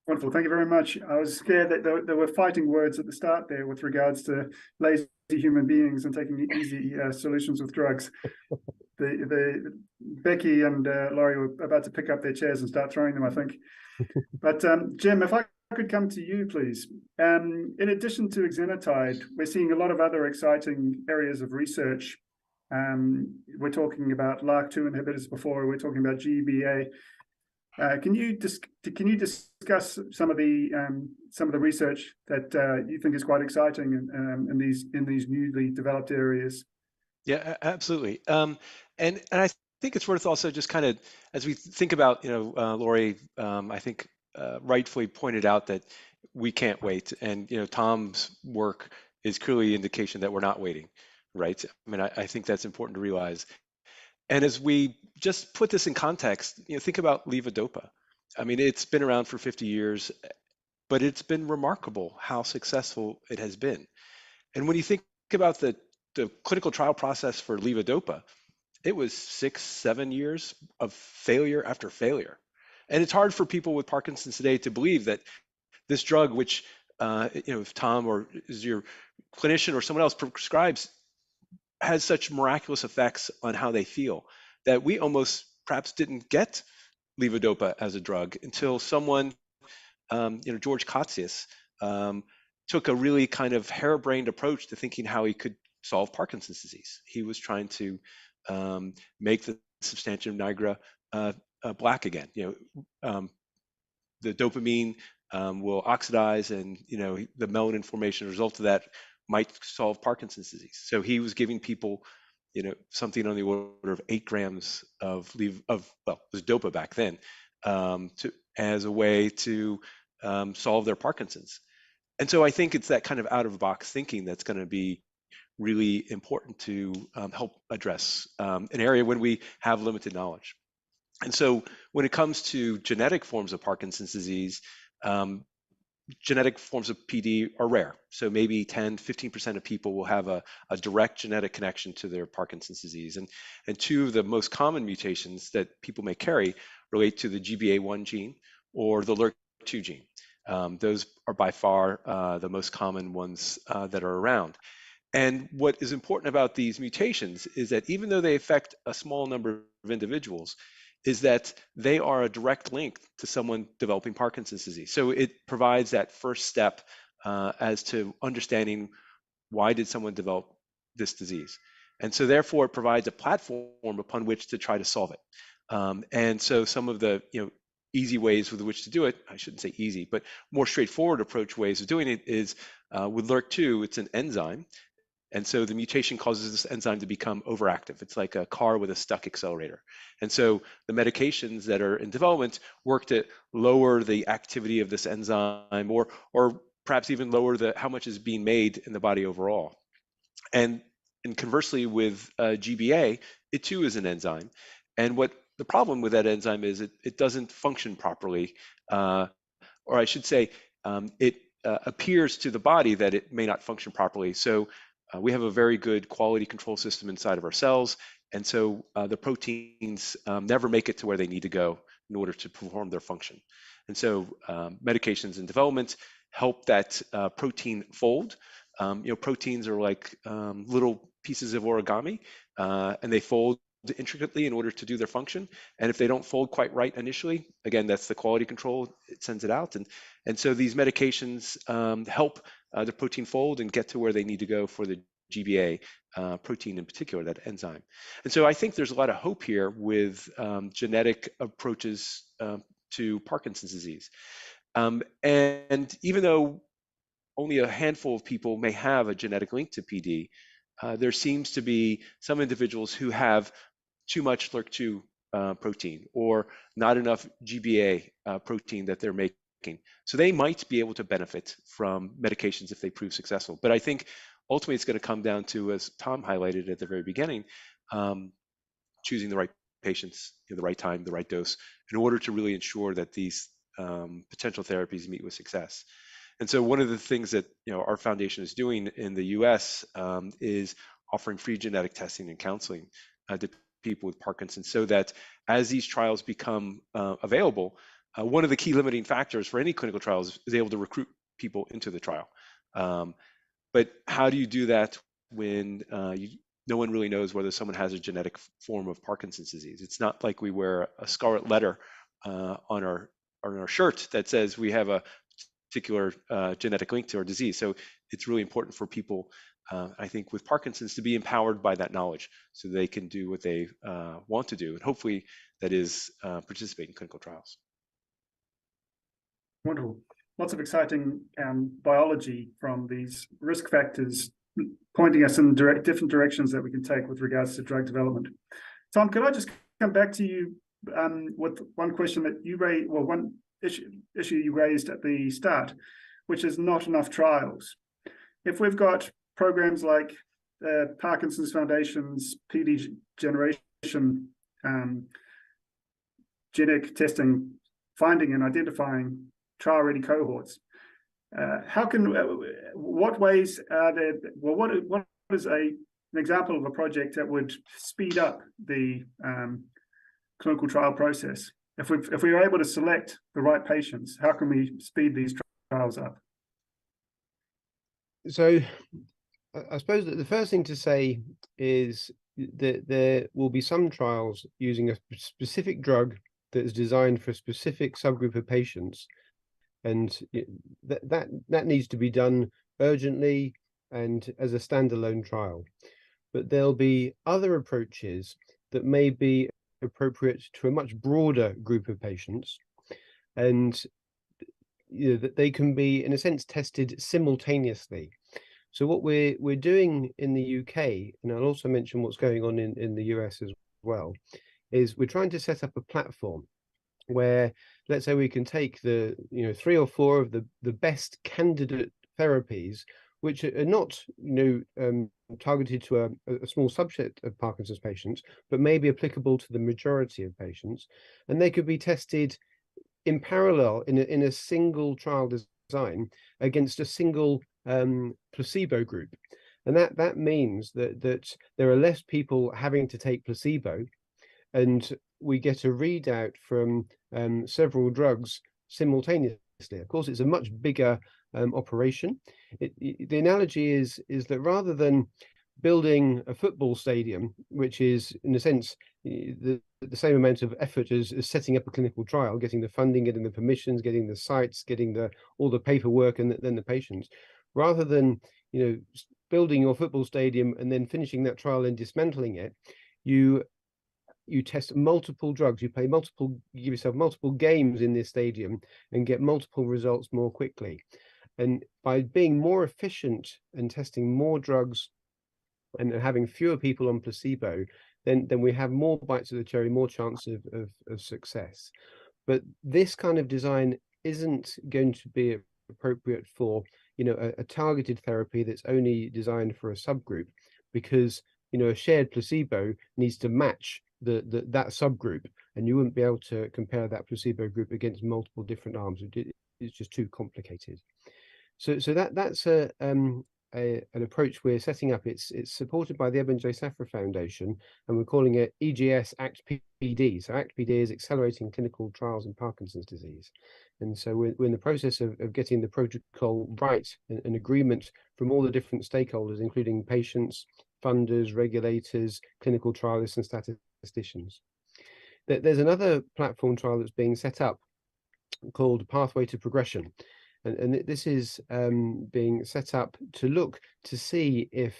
Wonderful, thank you very much. I was scared that there were fighting words at the start there with regards to lazy human beings and taking easy solutions with drugs. The Becky and Laurie were about to pick up their chairs and start throwing them, I think. But Jim, if I could come to you, please. In addition to exenatide, we're seeing a lot of other exciting areas of research. We're talking about LRRK2 inhibitors before. We're talking about GBA. Can you discuss some of the research that you think is quite exciting in these newly developed areas? Yeah, absolutely. And I think it's worth also just kind of, as we think about, Laurie, I think rightfully pointed out that we can't wait, and Tom's work is clearly indication that we're not waiting, right? I mean, I think that's important to realize. And as we just put this in context, think about levodopa. I mean, it's been around for 50 years, but it's been remarkable how successful it has been. And when you think about the clinical trial process for levodopa, it was 6-7 years of failure after failure. And it's hard for people with Parkinson's today to believe that this drug, which, if Tom or is your clinician or someone else prescribes, has such miraculous effects on how they feel, that we almost perhaps didn't get levodopa as a drug until someone, George Katsias, took a really kind of harebrained approach to thinking how he could solve Parkinson's disease. He was trying to make the substantia nigra black again. The dopamine will oxidize, and the melanin formation as a result of that might solve Parkinson's disease. So he was giving people, something on the order of 8 grams of it was dopa back then, as a way to solve their Parkinson's. And so I think it's that kind of out of the box thinking that's going to be really important to help address an area when we have limited knowledge. And so when it comes to genetic forms of Parkinson's disease, genetic forms of PD are rare. So maybe 10-15% of people will have a direct genetic connection to their Parkinson's disease. And 2 of the most common mutations that people may carry relate to the GBA1 gene or the LRRK2 gene. Those are by far the most common ones that are around. And what is important about these mutations is that even though they affect a small number of individuals, is that they are a direct link to someone developing Parkinson's disease. So it provides that first step as to understanding why did someone develop this disease. And so therefore it provides a platform upon which to try to solve it. And so some of the easy ways with which to do it, I shouldn't say easy, but more straightforward approach ways of doing it is with LRRK2, it's an enzyme. And so the mutation causes this enzyme to become overactive. It's like a car with a stuck accelerator. And so the medications that are in development work to lower the activity of this enzyme, or perhaps even lower how much is being made in the body overall. And conversely with GBA, it too is an enzyme. And what the problem with that enzyme is it doesn't function properly, or I should say, it appears to the body that it may not function properly. So we have a very good quality control system inside of our cells, and so the proteins never make it to where they need to go in order to perform their function. And so medications in development help that protein fold. Proteins are like little pieces of origami, and they fold intricately in order to do their function. And if they don't fold quite right initially, again, that's the quality control, it sends it out. And so these medications help the protein fold and get to where they need to go for the GBA protein in particular, that enzyme. And so I think there's a lot of hope here with genetic approaches to Parkinson's disease. And even though only a handful of people may have a genetic link to PD, there seems to be some individuals who have too much LRRK2 protein or not enough GBA protein that they're making. So they might be able to benefit from medications if they prove successful. But I think ultimately it's going to come down to, as Tom highlighted at the very beginning, choosing the right patients in the right time, the right dose, in order to really ensure that these potential therapies meet with success. And so one of the things that our foundation is doing in the US is offering free genetic testing and counseling to people with Parkinson's, so that as these trials become available, one of the key limiting factors for any clinical trials is able to recruit people into the trial. But how do you do that when no one really knows whether someone has a genetic form of Parkinson's disease? It's not like we wear a scarlet letter on our shirt that says we have a particular genetic link to our disease. So it's really important for people, I think, with Parkinson's to be empowered by that knowledge so they can do what they want to do. And hopefully that is participate in clinical trials. Wonderful. Lots of exciting biology from these risk factors pointing us in different directions that we can take with regards to drug development. Tom, could I just come back to you with one question that you raised, well, one issue you raised at the start, which is not enough trials. If we've got programs like Parkinson's Foundation's PD generation, genetic testing, finding and identifying trial-ready cohorts, what ways are there? Well, what is an example of a project that would speed up the clinical trial process? If we are able to select the right patients, how can we speed these trials up? So I suppose that the first thing to say is that there will be some trials using a specific drug that is designed for a specific subgroup of patients, and that needs to be done urgently and as a standalone trial. But there'll be other approaches that may be appropriate to a much broader group of patients, and that they can be, in a sense, tested simultaneously. So what we're doing in the UK, and I'll also mention what's going on in the US as well, is we're trying to set up a platform where, let's say, we can take the 3 or 4 of the best candidate therapies, which are not targeted to a small subset of Parkinson's patients, but may be applicable to the majority of patients, and they could be tested in parallel in a single trial design against a single placebo group. And that means that there are less people having to take placebo, and we get a readout from several drugs simultaneously. Of course, it's a much bigger operation. The analogy is that rather than building a football stadium, which is, in a sense, the same amount of effort as setting up a clinical trial, getting the funding, getting the permissions, getting the sites, getting all the paperwork, and then the patients, rather than building your football stadium and then finishing that trial and dismantling it, you test multiple drugs, you give yourself multiple games in this stadium and get multiple results more quickly. And by being more efficient and testing more drugs and having fewer people on placebo, then we have more bites of the cherry, more chance of success. But this kind of design isn't going to be appropriate for a targeted therapy that's only designed for a subgroup, because a shared placebo needs to match that subgroup, and you wouldn't be able to compare that placebo group against multiple different arms. It's just too complicated. So that's an approach we're setting up. It's supported by the Eben J. Safra Foundation, and we're calling it EGS ACT-PD. So ACT-PD is Accelerating Clinical Trials in Parkinson's Disease. And so we're in the process of getting the protocol right, and agreement from all the different stakeholders, including patients, funders, regulators, clinical trialists, and statisticians. There's another platform trial that's being set up called Pathway to Progression. And this is being set up to look to see if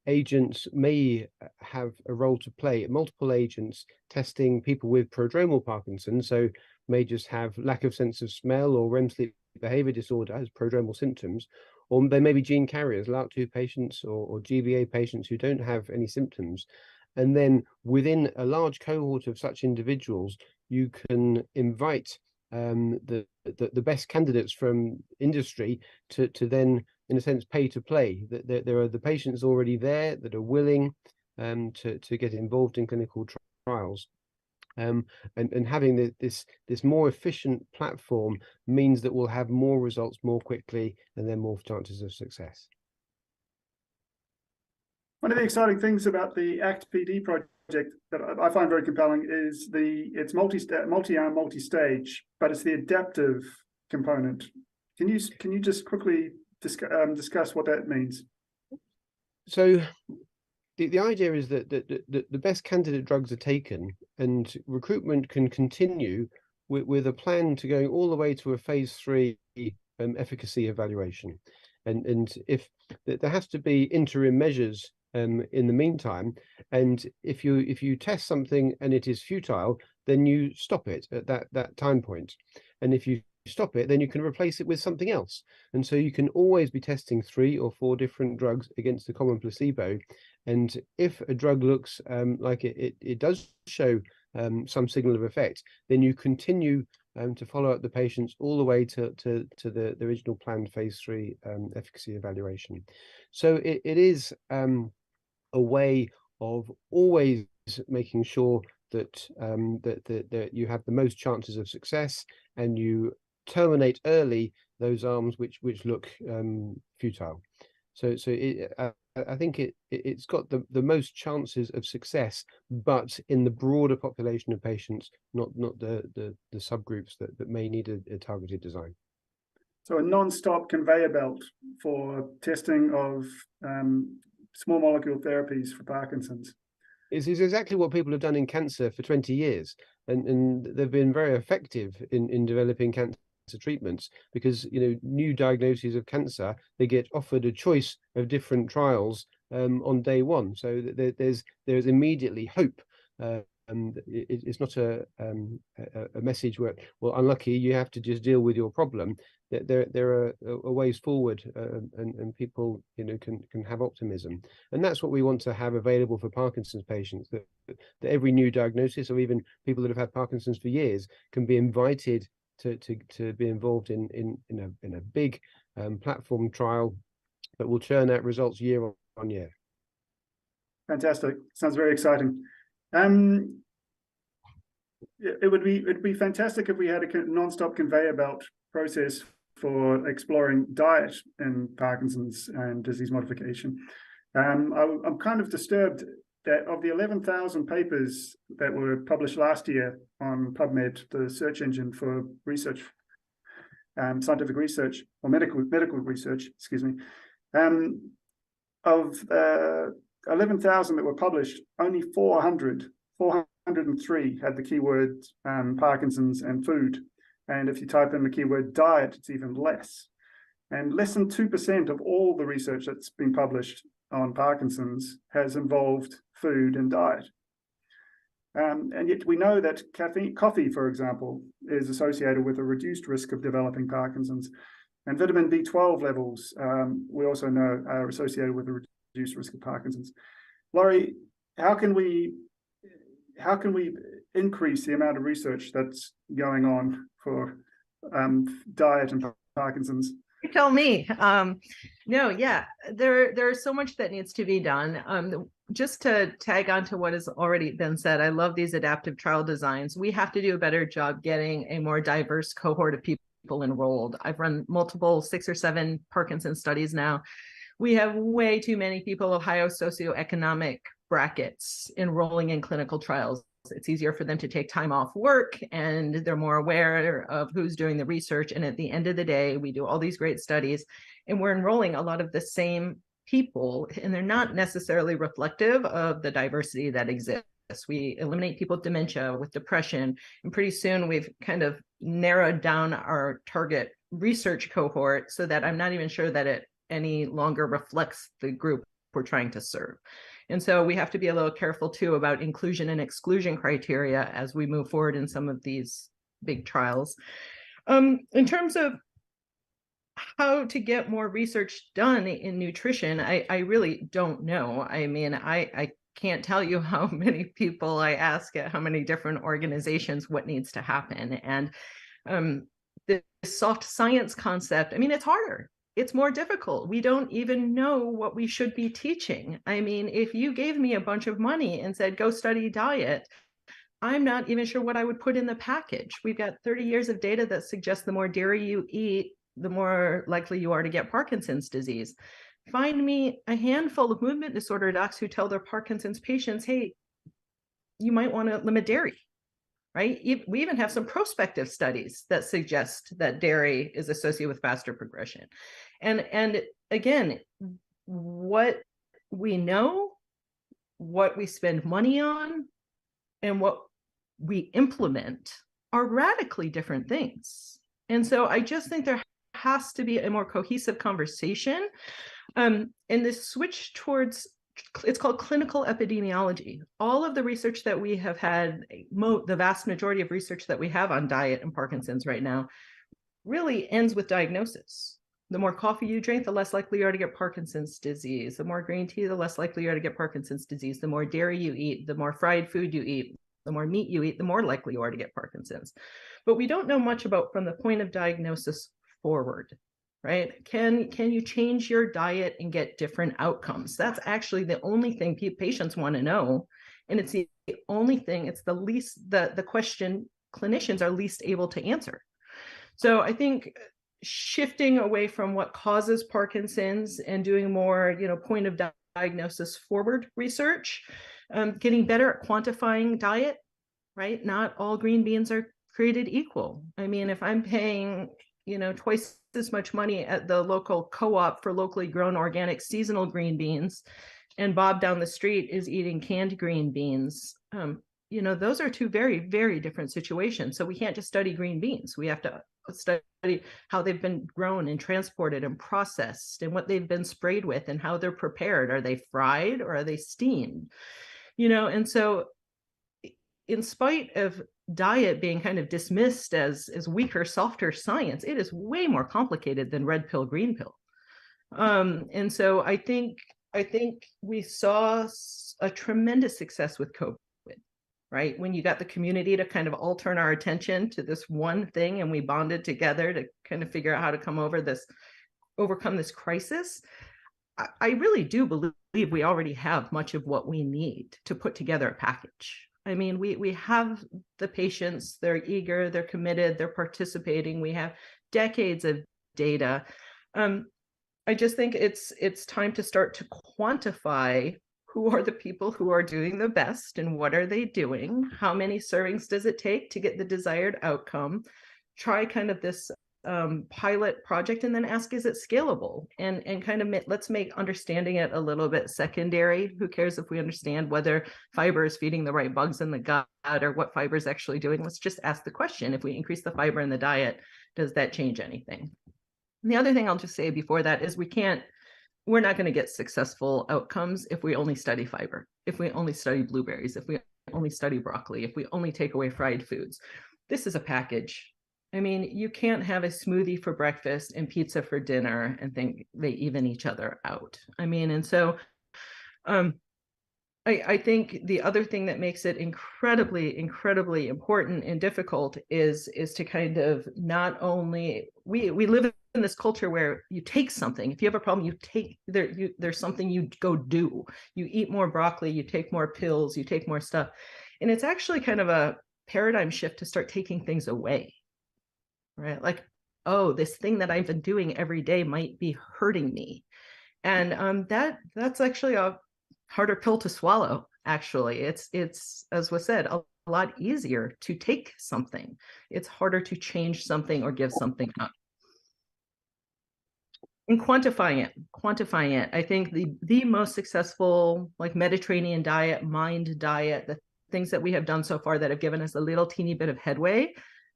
agents may have a role to play, multiple agents testing people with prodromal Parkinson's, so may just have lack of sense of smell or REM sleep behavior disorder as prodromal symptoms, or they may be gene carriers, LARC2 patients or GBA patients who don't have any symptoms. And then within a large cohort of such individuals, you can invite the best candidates from industry to then, in a sense, pay to play. That there are the patients already there that are willing to get involved in clinical trials. And having this more efficient platform means that we'll have more results more quickly, and then more chances of success. One of the exciting things about the ACT-PD project that I find very compelling is it's multi-arm, multi-stage, but it's the adaptive component. Can you just quickly discuss what that means? So the idea is that the best candidate drugs are taken, and recruitment can continue with a plan to going all the way to a phase 3 efficacy evaluation. And if there has to be interim measures in the meantime, and if you test something and it is futile, then you stop it at that time point. And if you stop it, then you can replace it with something else. And so you can always be testing 3 or 4 different drugs against a common placebo. And if a drug looks like it does show some signal of effect, then you continue to follow up the patients all the way to the original planned phase 3 efficacy evaluation. So it is a way of always making sure that that you have the most chances of success, and you terminate early those arms which look futile. So I think it's got the most chances of success, but in the broader population of patients, not the subgroups that may need a targeted design. So a non-stop conveyor belt for testing of small molecule therapies for Parkinson's. Is exactly what people have done in cancer for 20 years, and they've been very effective in developing cancer treatments, because new diagnoses of cancer, they get offered a choice of different trials on day one, so there's immediately hope. It's not a message where, well, unlucky, you have to just deal with your problem. There are ways forward, and people can have optimism, and that's what we want to have available for Parkinson's patients. That every new diagnosis, or even people that have had Parkinson's for years, can be invited to be involved in a big platform trial that will churn out results year on year. Fantastic! Sounds very exciting. It'd be fantastic if we had a non-stop conveyor belt process for exploring diet in Parkinson's and disease modification. I'm kind of disturbed that of the 11,000 papers that were published last year on PubMed, the search engine for research, scientific research, or medical research, excuse me, of 11,000 that were published, only 403 had the keyword Parkinson's and food. And if you type in the keyword diet, it's even less. And less than 2% of all the research that's been published on Parkinson's has involved food and diet. And yet we know that coffee, for example, is associated with a reduced risk of developing Parkinson's. And vitamin B12 levels, we also know, are associated with a reduced risk of Parkinson's. Laurie, how can we increase the amount of research that's going on for diet and Parkinson's? You tell me. No, yeah, there's so much that needs to be done. just to tag on to what has already been said, I love these adaptive trial designs. We have to do a better job getting a more diverse cohort of people enrolled. I've run multiple 6 or 7 Parkinson studies now. We have way too many people of high socioeconomic brackets enrolling in clinical trials. It's easier for them to take time off work, and they're more aware of who's doing the research. And at the end of the day, we do all these great studies, and we're enrolling a lot of the same people, and they're not necessarily reflective of the diversity that exists. We eliminate people with dementia, with depression, and pretty soon we've kind of narrowed down our target research cohort so that I'm not even sure that it any longer reflects the group we're trying to serve. And so we have to be a little careful too about inclusion and exclusion criteria as we move forward in some of these big trials. In terms of how to get more research done in nutrition, I really don't know. I mean, I can't tell you how many people I ask at how many different organizations what needs to happen. And the soft science concept, I mean, it's harder. It's more difficult. We don't even know what we should be teaching. I mean, if you gave me a bunch of money and said, go study diet, I'm not even sure what I would put in the package. We've got 30 years of data that suggests the more dairy you eat, the more likely you are to get Parkinson's disease. Find me a handful of movement disorder docs who tell their Parkinson's patients, hey, you might want to limit dairy, right? We even have some prospective studies that suggest that dairy is associated with faster progression. And again, what we know, what we spend money on, and what we implement are radically different things. And so I just think there has to be a more cohesive conversation. And this switch towards, it's called clinical epidemiology. All of the research that we have had, the vast majority of research that we have on diet and Parkinson's right now really ends with diagnosis. The more coffee you drink, the less likely you are to get Parkinson's disease. The more green tea, the less likely you are to get Parkinson's disease. The more dairy you eat, the more fried food you eat, the more meat you eat, the more likely you are to get Parkinson's. But we don't know much about from the point of diagnosis forward, right? Can you change your diet and get different outcomes? That's actually the only thing patients want to know. And it's the only thing, it's the question clinicians are least able to answer. So I think shifting away from what causes Parkinson's and doing more, point of diagnosis forward research, getting better at quantifying diet, right? Not all green beans are created equal. I mean, if I'm paying, twice as much money at the local co-op for locally grown organic seasonal green beans, and Bob down the street is eating canned green beans, those are two very, very different situations. So we can't just study green beans. We have to study how they've been grown and transported and processed and what they've been sprayed with and how they're prepared. Are they fried or are they steamed? And so in spite of diet being kind of dismissed as weaker, softer science, it is way more complicated than red pill, green pill. And so I think we saw a tremendous success with COVID, right? When you got the community to kind of all turn our attention to this one thing, and we bonded together to kind of figure out how to overcome this crisis. I really do believe we already have much of what we need to put together a package. I mean, we have the patients, they're eager, they're committed, they're participating. We have decades of data. I just think it's time to start to quantify who are the people who are doing the best and what are they doing? How many servings does it take to get the desired outcome? Try kind of this pilot project and then ask, is it scalable? And kind of let's make understanding it a little bit secondary. Who cares if we understand whether fiber is feeding the right bugs in the gut or what fiber is actually doing? Let's just ask the question. If we increase the fiber in the diet, does that change anything? And the other thing I'll just say before that is we're not going to get successful outcomes if we only study fiber, if we only study blueberries, if we only study broccoli, if we only take away fried foods. This is a package. I mean, you can't have a smoothie for breakfast and pizza for dinner and think they even each other out. I mean, and so I think the other thing that makes it incredibly, incredibly important and difficult is to kind of not only, we live this culture where you take something. If you have a problem, you take there's something you go do. You eat more broccoli, you take more pills, you take more stuff. And it's actually kind of a paradigm shift to start taking things away, right? Like, oh, this thing that I've been doing every day might be hurting me. And that's actually a harder pill to swallow, actually. It's as was said, a lot easier to take something. It's harder to change something or give something up. And quantifying it. I think the most successful, like, Mediterranean diet, mind diet, the things that we have done so far that have given us a little teeny bit of headway,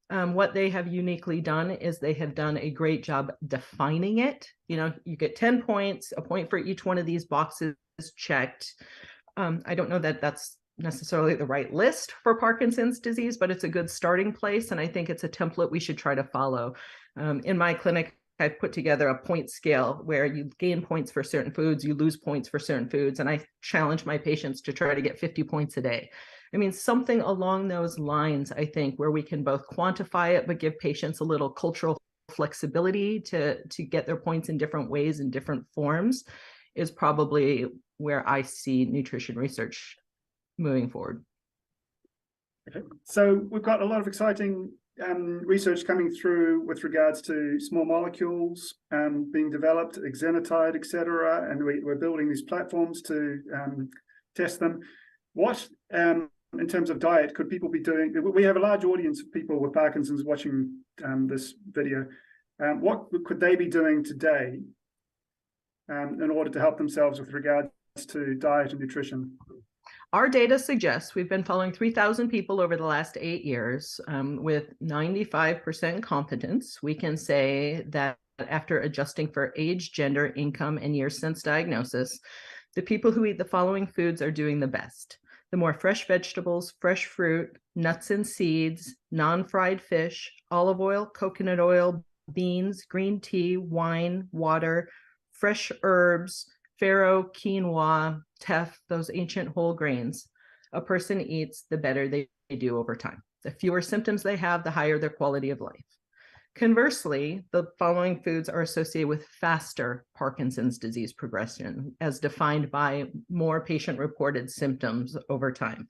what they have uniquely done is they have done a great job defining it. You know, you get 10 points, a point for each one of these boxes checked. I don't know that that's necessarily the right list for Parkinson's disease, but it's a good starting place. And I think it's a template we should try to follow. In my clinic, I've put together a point scale where you gain points for certain foods, you lose points for certain foods. And I challenge my patients to try to get 50 points a day. I mean, something along those lines, I think, where we can both quantify it, but give patients a little cultural flexibility to get their points in different ways, in different forms, is probably where I see nutrition research moving forward. Okay. So we've got a lot of exciting research coming through with regards to small molecules being developed, exenatide, etc., and we're building these platforms to test them. What, in terms of diet, could people be doing? We have a large audience of people with Parkinson's watching this video. What could they be doing today in order to help themselves with regards to diet and nutrition? Our data suggests, we've been following 3,000 people over the last 8 years with 95% confidence. We can say that after adjusting for age, gender, income, and years since diagnosis, the people who eat the following foods are doing the best. The more fresh vegetables, fresh fruit, nuts and seeds, non-fried fish, olive oil, coconut oil, beans, green tea, wine, water, fresh herbs, farro, quinoa, teff, those ancient whole grains a person eats, the better they do over time. The fewer symptoms they have, the higher their quality of life. Conversely, the following foods are associated with faster Parkinson's disease progression, as defined by more patient-reported symptoms over time.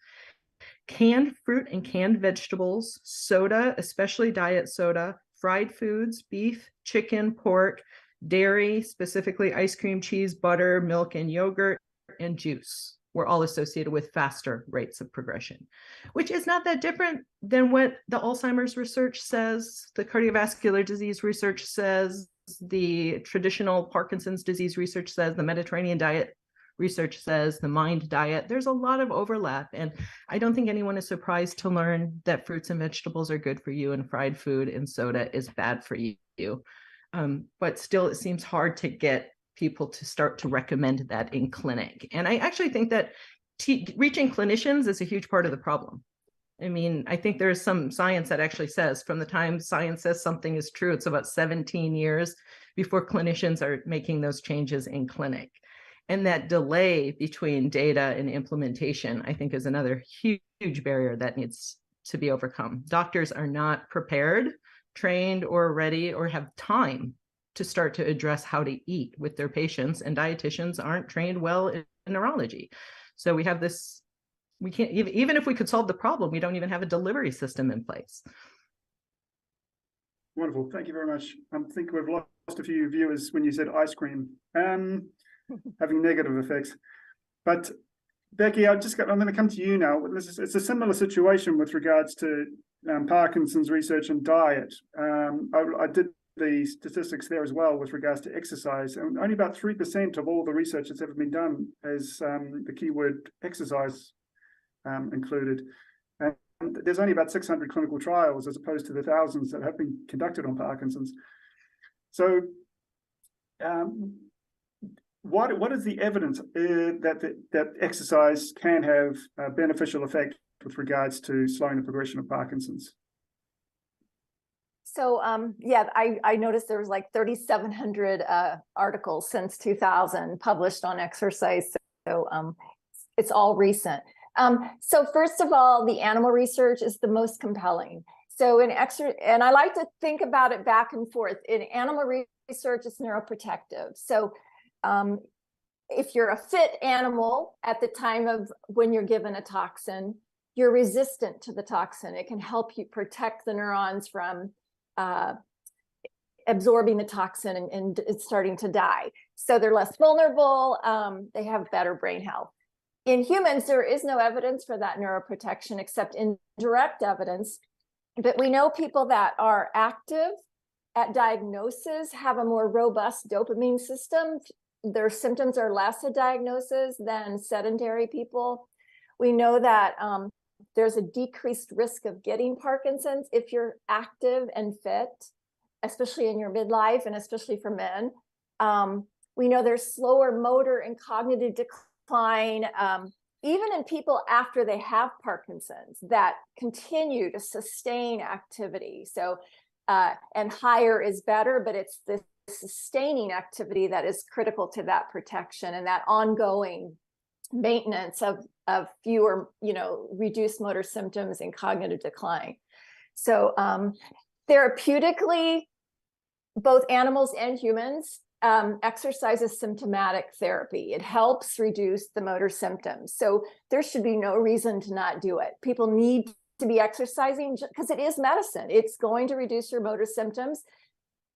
Canned fruit and canned vegetables, soda, especially diet soda, fried foods, beef, chicken, pork, dairy, specifically ice cream, cheese, butter, milk, and yogurt, and juice were all associated with faster rates of progression, which is not that different than what the Alzheimer's research says, the cardiovascular disease research says, the traditional Parkinson's disease research says, the Mediterranean diet research says, the mind diet. There's a lot of overlap, and I don't think anyone is surprised to learn that fruits and vegetables are good for you and fried food and soda is bad for you. But still, it seems hard to get people to start to recommend that in clinic. And I actually think that reaching clinicians is a huge part of the problem. I mean, I think there's some science that actually says from the time science says something is true, it's about 17 years before clinicians are making those changes in clinic. And that delay between data and implementation, I think, is another huge barrier that needs to be overcome. Doctors are not prepared, trained, or ready, or have time to start to address how to eat with their patients, and dietitians aren't trained well in neurology. So we have this, we can't, even if we could solve the problem, we don't even have a delivery system in place. Wonderful, thank you very much. I think we've lost a few viewers when you said ice cream, having negative effects. But Becky, I'm going to come to you now. It's a similar situation with regards to Parkinson's research and diet. I did the statistics there as well with regards to exercise, and only about 3% of all the research that's ever been done has the keyword exercise included. And there's only about 600 clinical trials as opposed to the thousands that have been conducted on Parkinson's. So what is the evidence that exercise can have a beneficial effect with regards to slowing the progression of Parkinson's? So yeah, I noticed there was like 3,700 articles since 2000 published on exercise. So it's all recent. So first of all, the animal research is the most compelling. So and I like to think about it back and forth. In animal research, it's neuroprotective. So if you're a fit animal at the time of when you're given a toxin, you're resistant to the toxin. It can help you protect the neurons from absorbing the toxin and it's starting to die. So they're less vulnerable. They have better brain health. In humans, there is no evidence for that neuroprotection except indirect evidence. But we know people that are active at diagnosis have a more robust dopamine system. Their symptoms are less at diagnosis than sedentary people. We know that there's a decreased risk of getting Parkinson's if you're active and fit, especially in your midlife and especially for men. We know there's slower motor and cognitive decline, even in people after they have Parkinson's, that continue to sustain activity. So, and higher is better, but it's the sustaining activity that is critical to that protection and that ongoing maintenance of fewer, reduced motor symptoms and cognitive decline. So therapeutically, both animals and humans, exercise is symptomatic therapy. It helps reduce the motor symptoms. So there should be no reason to not do it. People need to be exercising because it is medicine. It's going to reduce your motor symptoms.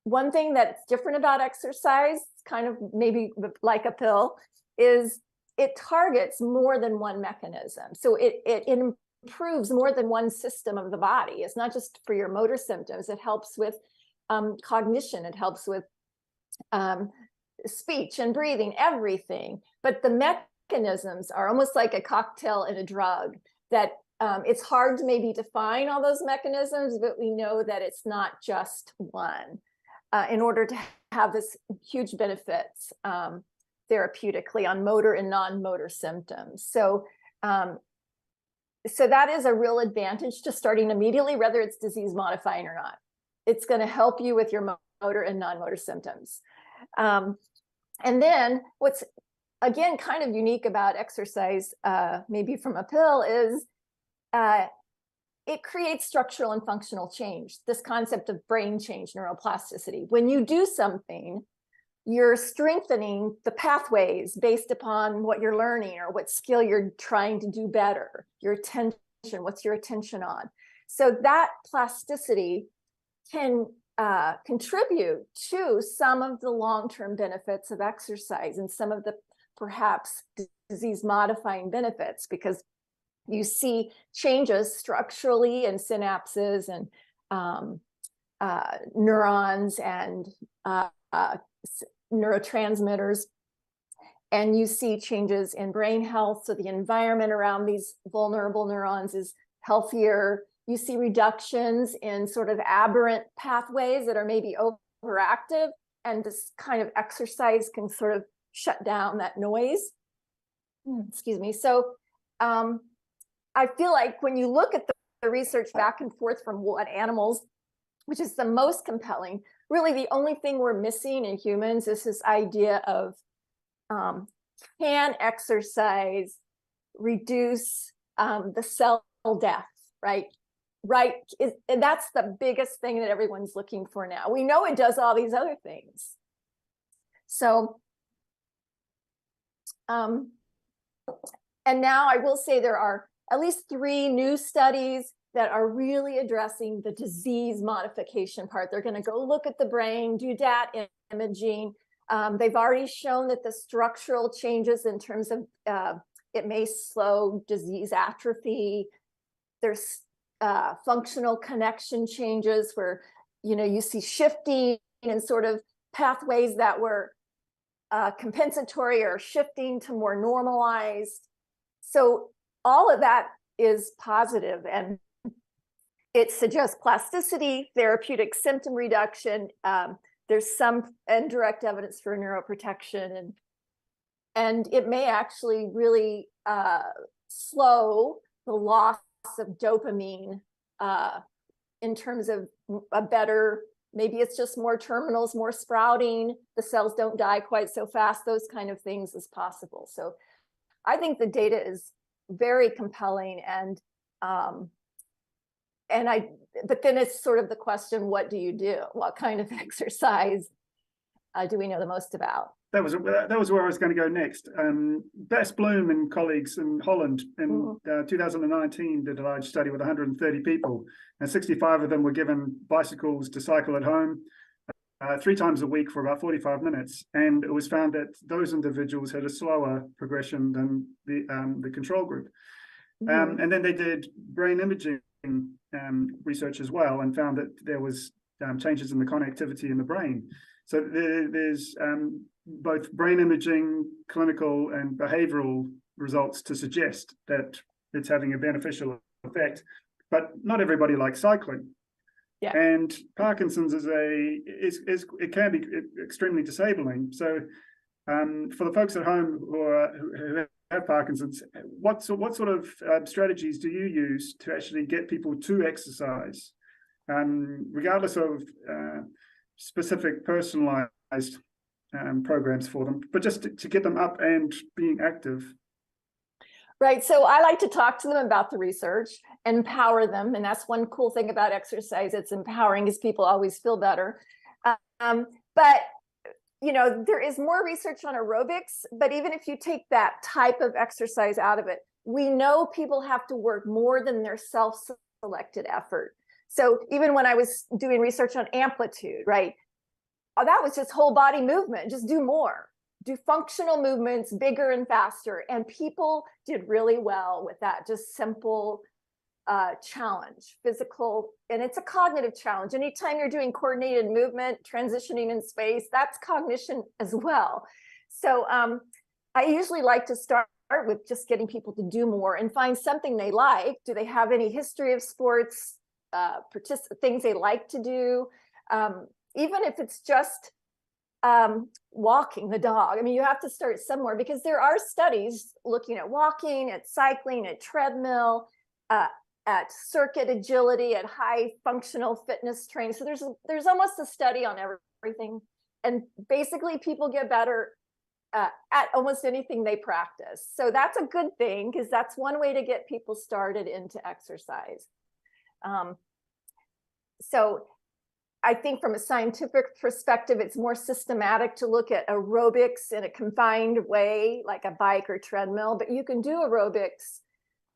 One thing that's different about exercise, kind of maybe like a pill, is it targets more than one mechanism. So it improves more than one system of the body. It's not just for your motor symptoms. It helps with cognition. It helps with speech and breathing, everything. But the mechanisms are almost like a cocktail in a drug that it's hard to maybe define all those mechanisms, but we know that it's not just one in order to have this huge benefits therapeutically on motor and non-motor symptoms. So that is a real advantage to starting immediately, whether it's disease modifying or not. It's going to help you with your motor and non-motor symptoms. And then what's, again, kind of unique about exercise, maybe from a pill, is it creates structural and functional change, this concept of brain change, neuroplasticity. When you do something, you're strengthening the pathways based upon what you're learning or what skill you're trying to do better, your attention, what's your attention on. So that plasticity can contribute to some of the long-term benefits of exercise and some of the perhaps disease-modifying benefits, because you see changes structurally in synapses and neurons and neurotransmitters, and you see changes in brain health. So the environment around these vulnerable neurons is healthier. You see reductions in sort of aberrant pathways that are maybe overactive, and this kind of exercise can sort of shut down that noise. Excuse me. So I feel like when you look at the research back and forth from what animals, which is the most compelling, really the only thing we're missing in humans is this idea of can exercise reduce the cell death, right? Right. And that's the biggest thing that everyone's looking for now. We know it does all these other things. So, and now I will say there are at least 3 new studies that are really addressing the disease modification part. They're going to go look at the brain, do DAT imaging. They've already shown that the structural changes in terms of it may slow disease atrophy. There's functional connection changes where, you see shifting and sort of pathways that were compensatory or shifting to more normalized. So all of that is positive, and it suggests plasticity, therapeutic symptom reduction. There's some indirect evidence for neuroprotection, and it may actually really slow the loss of dopamine in terms of a better, maybe it's just more terminals, more sprouting, the cells don't die quite so fast, those kind of things is possible. So I think the data is very compelling, and but then it's sort of the question, what do you do? What kind of exercise do we know the most about? That was where I was going to go next. Bas Bloom and colleagues in Holland in 2019 did a large study with 130 people, and 65 of them were given bicycles to cycle at home 3 times a week for about 45 minutes. And it was found that those individuals had a slower progression than the control group. And then they did brain imaging research as well, and found that there was changes in the connectivity in the brain. So there's both brain imaging, clinical and behavioral results to suggest that it's having a beneficial effect, but not everybody likes cycling. Yeah. And Parkinson's it can be extremely disabling. So for the folks at home who have Parkinson's, what sort of strategies do you use to actually get people to exercise, regardless of specific personalized programs for them, but just to get them up and being active? Right. So I like to talk to them about the research, empower them. And that's one cool thing about exercise. It's empowering, because people always feel better. But, you know, there is more research on aerobics, but even if you take that type of exercise out of it, we know people have to work more than their self-selected effort. So even when I was doing research on amplitude, right, that was just whole body movement, just do more. Do functional movements bigger and faster. And people did really well with that, just simple challenge, physical, and it's a cognitive challenge. Anytime you're doing coordinated movement, transitioning in space, that's cognition as well. So I usually like to start with just getting people to do more and find something they like. Do they have any history of sports, things they like to do? Even if it's just walking the dog. I mean, you have to start somewhere, because there are studies looking at walking, at cycling, at treadmill, at circuit agility, at high functional fitness training. So there's almost a study on everything. And basically people get better at almost anything they practice. So that's a good thing, because that's one way to get people started into exercise. So I think from a scientific perspective, it's more systematic to look at aerobics in a confined way, like a bike or treadmill, but you can do aerobics.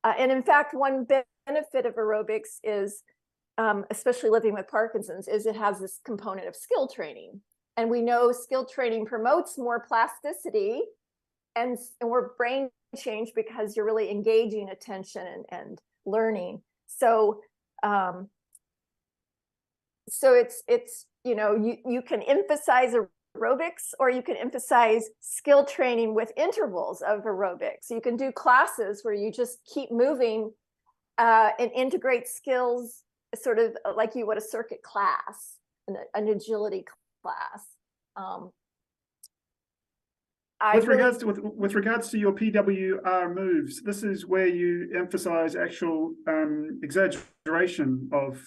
And in fact, one benefit of aerobics is, especially living with Parkinson's, is it has this component of skill training. And we know skill training promotes more plasticity and more brain change, because you're really engaging attention and learning. So it's you know, you can emphasize aerobics, or you can emphasize skill training with intervals of aerobics. You can do classes where you just keep moving and integrate skills, sort of like you would a circuit class, an agility class. With regards to your PWR moves, this is where you emphasize actual exaggeration of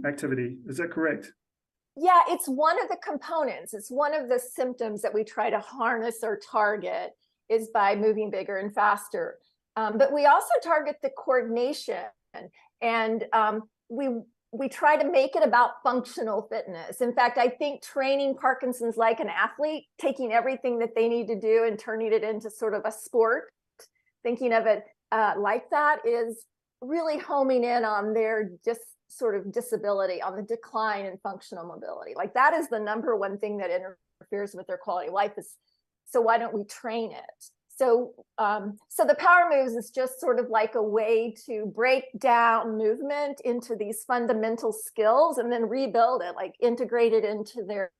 activity. Is that correct? Yeah, it's one of the components. It's one of the symptoms that we try to harness or target, is by moving bigger and faster. But we also target the coordination, and we try to make it about functional fitness. In fact, I think training Parkinson's like an athlete, taking everything that they need to do and turning it into sort of a sport, thinking of it like that, is really homing in on their just sort of disability, on the decline in functional mobility. Like, that is the number one thing that interferes with their quality of life. Is, so why don't we train it? So the power moves is just sort of like a way to break down movement into these fundamental skills and then rebuild it, like integrate it into their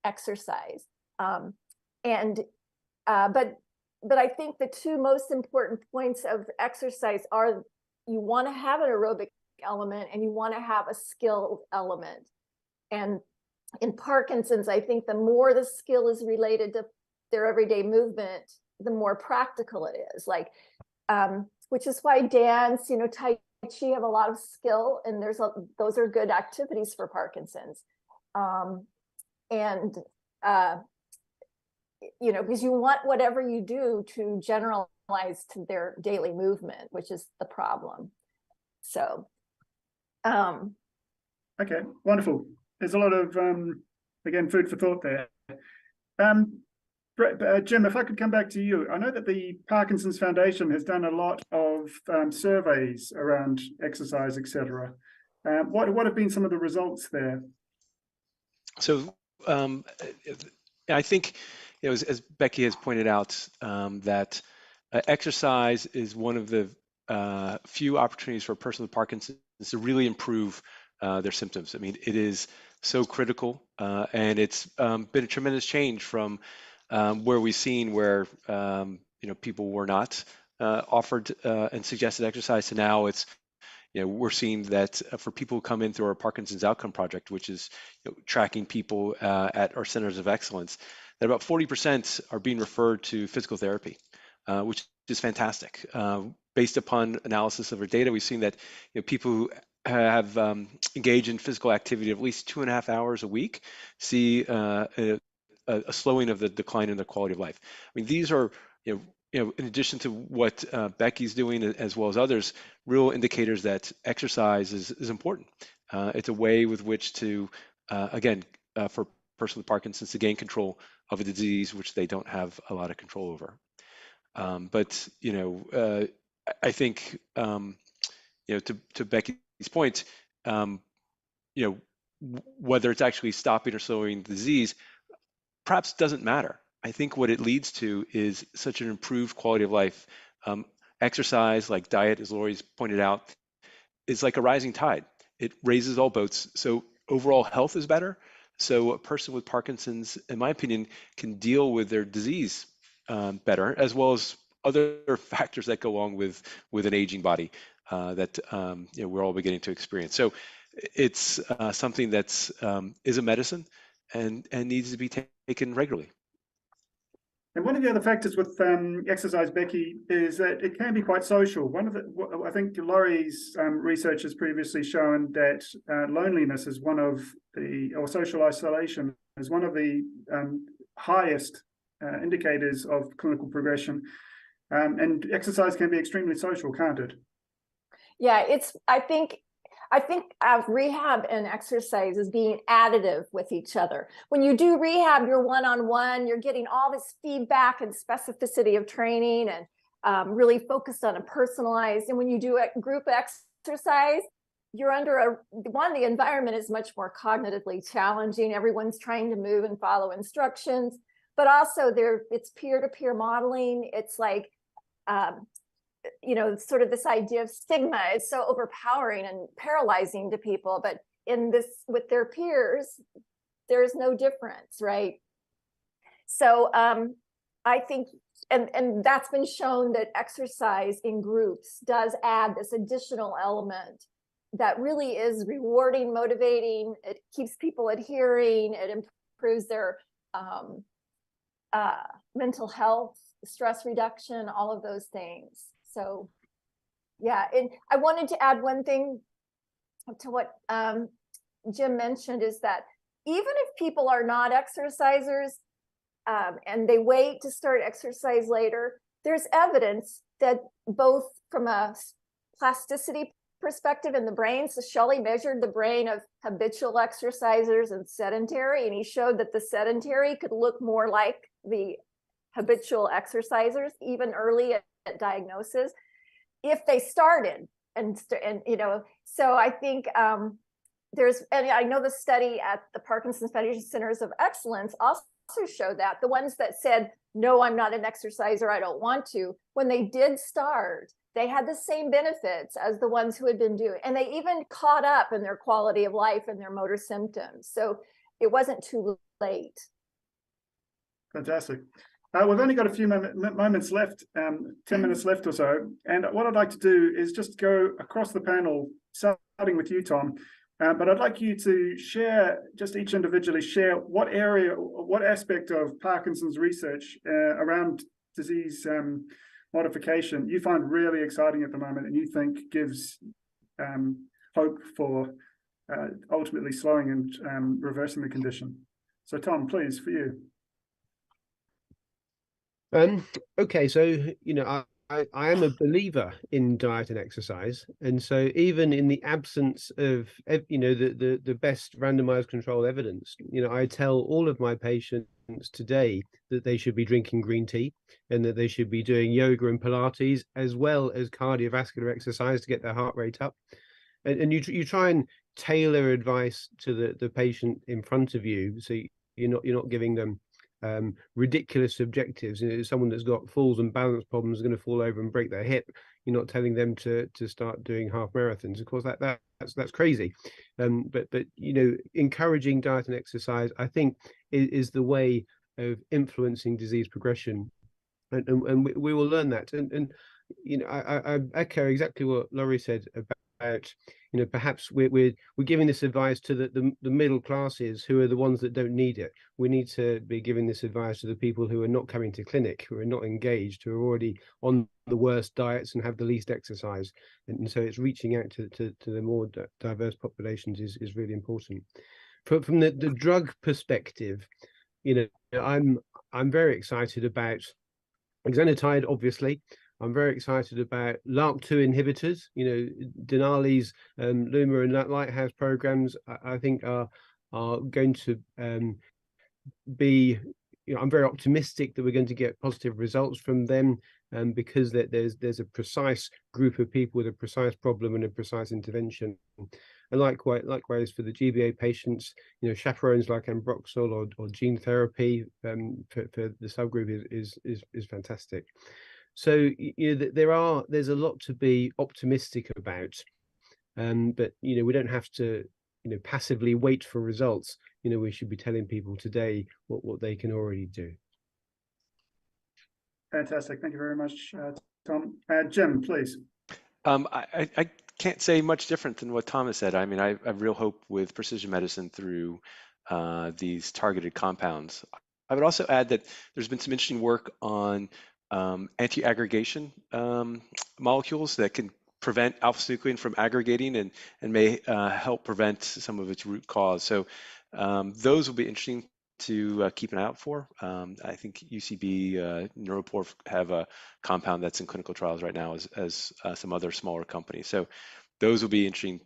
exercise. But I think the two most important points of exercise are, you want to have an aerobic element and you want to have a skill element. And in Parkinson's, I think the more the skill is related to their everyday movement, the more practical it is. Like, which is why dance, you know, Tai Chi have a lot of skill, and those are good activities for Parkinson's. You know, because you want whatever you do to generalize to their daily movement, which is the problem. So Okay, wonderful. There's a lot of, again, food for thought there. Jim, if I could come back to you. I know that the Parkinson's Foundation has done a lot of surveys around exercise, etc. What have been some of the results there? So I think, as Becky has pointed out, that exercise is one of the few opportunities for a person with Parkinson's to really improve their symptoms. I mean, it is so critical, and it's been a tremendous change from where we've seen where people were not offered and suggested exercise to now it's we're seeing that for people who come in through our Parkinson's Outcome Project, which is tracking people at our centers of excellence, that about 40% are being referred to physical therapy, which is fantastic. Based upon analysis of our data, we've seen that people who have engaged in physical activity of at least 2.5 hours a week see a slowing of the decline in their quality of life. I mean, these are in addition to what Becky's doing, as well as others, real indicators that exercise is important. It's a way with which to, again, for a person with Parkinson's to gain control of a disease which they don't have a lot of control over. But I think to Becky's point, whether it's actually stopping or slowing the disease, perhaps doesn't matter. I think what it leads to is such an improved quality of life. Exercise, like diet, as Laurie's pointed out, is like a rising tide. It raises all boats. So overall health is better. So a person with Parkinson's, in my opinion, can deal with their disease better, as well as other factors that go along with an aging body that we're all beginning to experience. So it's something that's is a medicine and needs to be taken regularly. And one of the other factors with exercise, Becky, is that it can be quite social. I think Laurie's research has previously shown that loneliness is or social isolation is one of the highest indicators of clinical progression. And exercise can be extremely social, can't it? Yeah, I think rehab and exercise is being additive with each other. When you do rehab, you're one-on-one, you're getting all this feedback and specificity of training and really focused on a personalized. And when you do a group exercise, you're under the environment is much more cognitively challenging. Everyone's trying to move and follow instructions, but also it's peer-to-peer modeling. It's like, sort of this idea of stigma is so overpowering and paralyzing to people, but with their peers, there's no difference, right? So I think, and that's been shown that exercise in groups does add this additional element that really is rewarding, motivating. It keeps people adhering. It improves their mental health, stress reduction, all of those things. So, yeah, and I wanted to add one thing to what Jim mentioned is that even if people are not exercisers and they wait to start exercise later, there's evidence that both from a plasticity perspective in the brain, so Shelley measured the brain of habitual exercisers and sedentary, and he showed that the sedentary could look more like the habitual exercisers even early at diagnosis if they started and so I think and I know the study at the Parkinson's Foundation Centers of Excellence also showed that the ones that said, no, I'm not an exerciser, I don't want to, when they did start, they had the same benefits as the ones who had been doing, and they even caught up in their quality of life and their motor symptoms. So it wasn't too late. Fantastic. We've only got a few moments left, 10 minutes left or so. And what I'd like to do is just go across the panel, starting with you, Tom. But I'd like you to share, just each individually share what aspect of Parkinson's research around disease modification you find really exciting at the moment and you think gives hope for ultimately slowing and reversing the condition. So Tom, please, for you. Okay, so I am a believer in diet and exercise, and so even in the absence of the best randomized control evidence, I tell all of my patients today that they should be drinking green tea and that they should be doing yoga and Pilates as well as cardiovascular exercise to get their heart rate up. And you try and tailor advice to the patient in front of you, so you're not giving them ridiculous objectives. Someone that's got falls and balance problems is going to fall over and break their hip. You're not telling them to start doing half marathons. Of course, that's crazy. But encouraging diet and exercise, I think, is the way of influencing disease progression, and we will learn that. And I echo exactly what Laurie said about perhaps we're giving this advice to the middle classes, who are the ones that don't need it. We need to be giving this advice to the people who are not coming to clinic, who are not engaged, who are already on the worst diets and have the least exercise. And so it's reaching out to the more diverse populations is really important. From the drug perspective, I'm very excited about exenatide, obviously. I'm very excited about LRRK2 inhibitors. Denali's Luma and Lighthouse programs, I think, are going to be. I'm very optimistic that we're going to get positive results from them, because there's a precise group of people with a precise problem and a precise intervention. And likewise for the GBA patients, chaperones like Ambroxol or gene therapy for the subgroup is fantastic. So there's a lot to be optimistic about, but we don't have to passively wait for results. We should be telling people today what they can already do. Fantastic. Thank you very much, Tom. Jim, please. I can't say much different than what Thomas said. I mean, I have real hope with precision medicine through these targeted compounds. I would also add that there's been some interesting work on anti-aggregation molecules that can prevent alpha-synuclein from aggregating and may help prevent some of its root cause. So those will be interesting to keep an eye out for. I think UCB, Neuropor have a compound that's in clinical trials right now, as some other smaller companies. So those will be interesting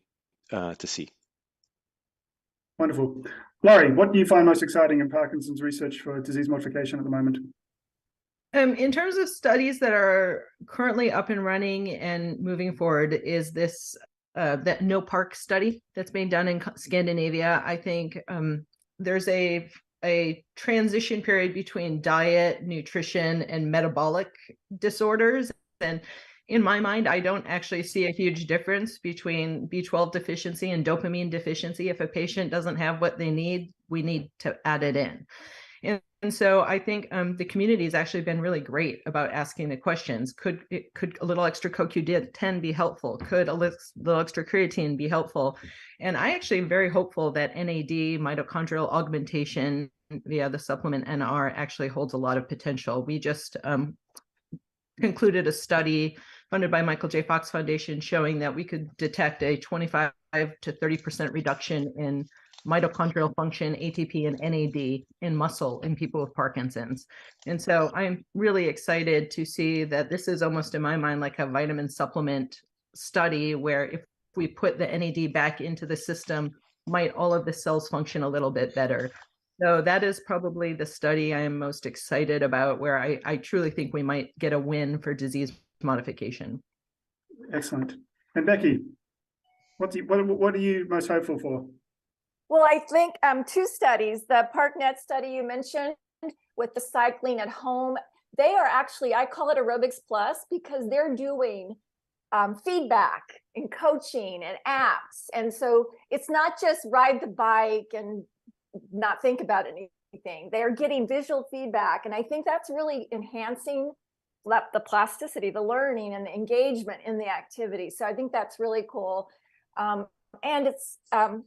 to see. Wonderful. Laurie, what do you find most exciting in Parkinson's research for disease modification at the moment? In terms of studies that are currently up and running and moving forward, is this that no park study that's being done in Scandinavia. I think there's a transition period between diet, nutrition, and metabolic disorders. And in my mind, I don't actually see a huge difference between B12 deficiency and dopamine deficiency. If a patient doesn't have what they need, we need to add it in. And so I think the community has actually been really great about asking the questions. Could a little extra CoQ10 be helpful? Could a little extra creatine be helpful? And I actually am very hopeful that NAD, mitochondrial augmentation via the supplement NR, actually holds a lot of potential. We just concluded a study funded by Michael J. Fox Foundation showing that we could detect a 25 to 30% reduction in mitochondrial function, ATP, and NAD in muscle in people with Parkinson's. And so I'm really excited to see that this is almost, in my mind, like a vitamin supplement study, where if we put the NAD back into the system, might all of the cells function a little bit better. So that is probably the study I am most excited about, where I truly think we might get a win for disease modification. Excellent. And Becky, what are you most hopeful for? Well, I think two studies, the ParkNet study you mentioned with the cycling at home, they are actually, I call it Aerobics Plus, because they're doing feedback and coaching and apps. And so it's not just ride the bike and not think about anything. They are getting visual feedback. And I think that's really enhancing the plasticity, the learning, and the engagement in the activity. So I think that's really cool. And it's, I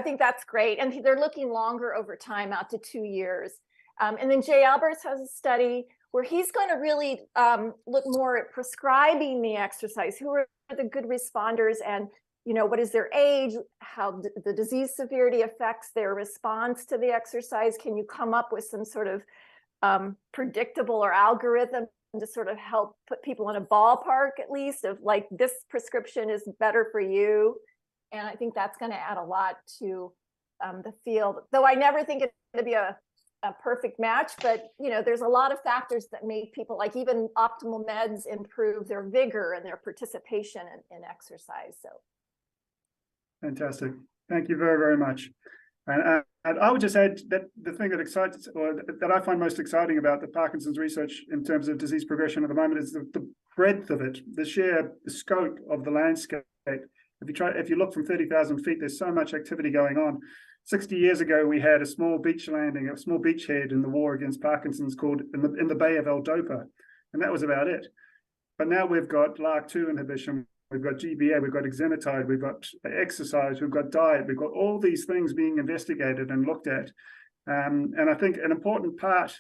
think that's great. And they're looking longer over time, out to 2 years. And then Jay Alberts has a study where he's going to really look more at prescribing the exercise. Who are the good responders, and what is their age, how the disease severity affects their response to the exercise? Can you come up with some sort of predictable or algorithm to sort of help put people in a ballpark, at least, of like, this prescription is better for you. And I think that's going to add a lot to the field, though I never think it's going to be a perfect match. But, there's a lot of factors that make people, like even optimal meds, improve their vigor and their participation in exercise. So fantastic. Thank you very, very much. And I would just add that the thing that excites, or that I find most exciting about the Parkinson's research in terms of disease progression at the moment, is the breadth of it, the sheer scope of the landscape. If you look from 30,000 feet, there's so much activity going on. 60 years ago, we had a small beach landing, a small beachhead in the war against Parkinson's called in the Bay of L-Dopa, and that was about it. But now we've got LRRK2 inhibition, we've got GBA, we've got exenatide, we've got exercise, we've got diet, we've got all these things being investigated and looked at. And I think an important part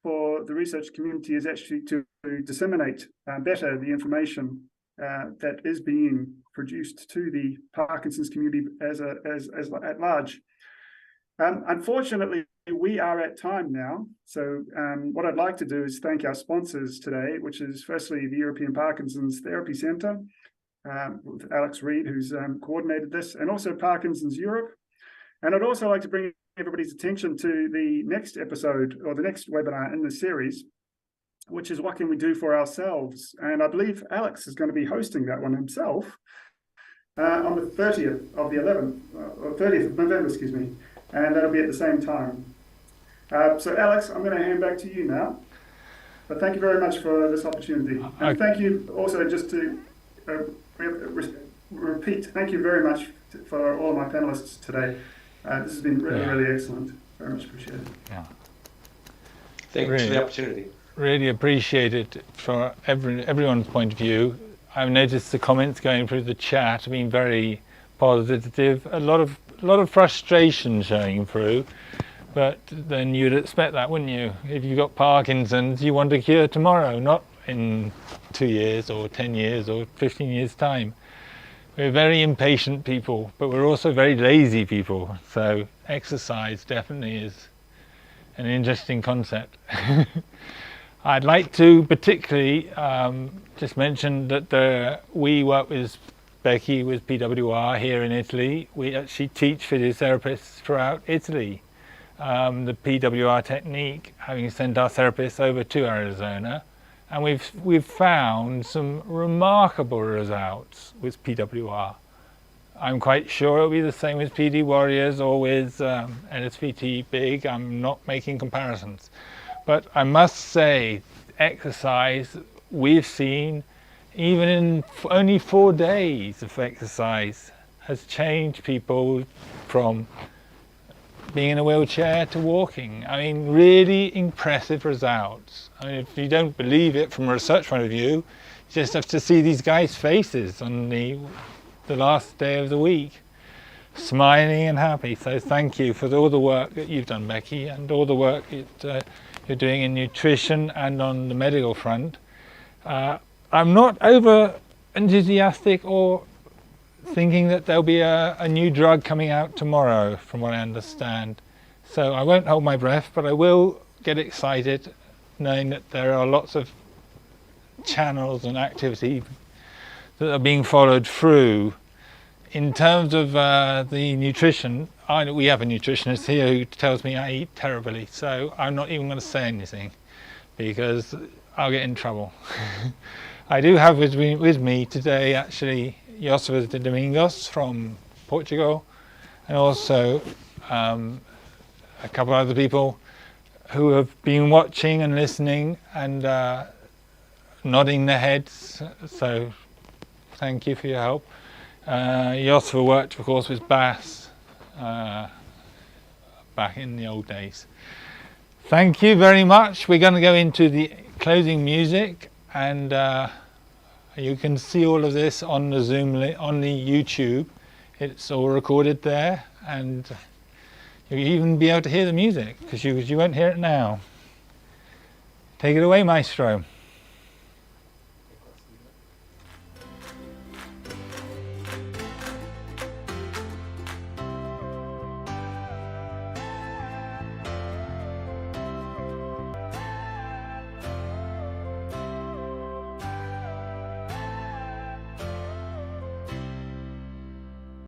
for the research community is actually to disseminate better the information that is being produced to the Parkinson's community as at large. Unfortunately, we are at time now. So what I'd like to do is thank our sponsors today, which is firstly the European Parkinson's Therapy Centre, with Alex Reed, who's coordinated this, and also Parkinson's Europe. And I'd also like to bring everybody's attention to the next episode, or the next webinar in the series, which is what can we do for ourselves? And I believe Alex is going to be hosting that one himself on the 30th of the 11th, or 30th of November, excuse me, and that'll be at the same time. So Alex, I'm going to hand back to you now. But thank you very much for this opportunity. And thank you also, just to repeat, thank you very much for all of my panelists today. This has been really, really excellent. Very much appreciated. Yeah. Thanks for the opportunity. Really appreciate it for everyone's point of view. I've noticed the comments going through the chat have been very positive. A lot of frustration showing through, but then you'd expect that, wouldn't you? If you've got Parkinson's, you want a cure tomorrow, not in 2 years or 10 years or 15 years time. We're very impatient people, but we're also very lazy people. So exercise definitely is an interesting concept. I'd like to particularly just mention that we work with Becky with PWR here in Italy. We actually teach physiotherapists throughout Italy. The PWR technique, having sent our therapists over to Arizona, and we've found some remarkable results with PWR. I'm quite sure it'll be the same with PD Warriors or with LSVT Big. I'm not making comparisons. But I must say, exercise, we've seen, even in only 4 days of exercise, has changed people from being in a wheelchair to walking. I mean, really impressive results. I mean, if you don't believe it from a research point of view, you just have to see these guys' faces on the last day of the week, smiling and happy. So thank you for all the work that you've done, Becky, and all the work you're doing in nutrition and on the medical front. I'm not over enthusiastic or thinking that there'll be a new drug coming out tomorrow, from what I understand. So I won't hold my breath, but I will get excited knowing that there are lots of channels and activity that are being followed through. In terms of the nutrition, we have a nutritionist here who tells me I eat terribly, so I'm not even going to say anything because I'll get in trouble. I do have with me today actually José de Domingos from Portugal, and also a couple other people who have been watching and listening and nodding their heads, so thank you for your help. José worked, of course, with Bass back in the old days. Thank you very much. We're going to go into the closing music, and you can see all of this on the Zoom on the YouTube. It's all recorded there, and you'll even be able to hear the music because you won't hear it now. Take it away, Maestro.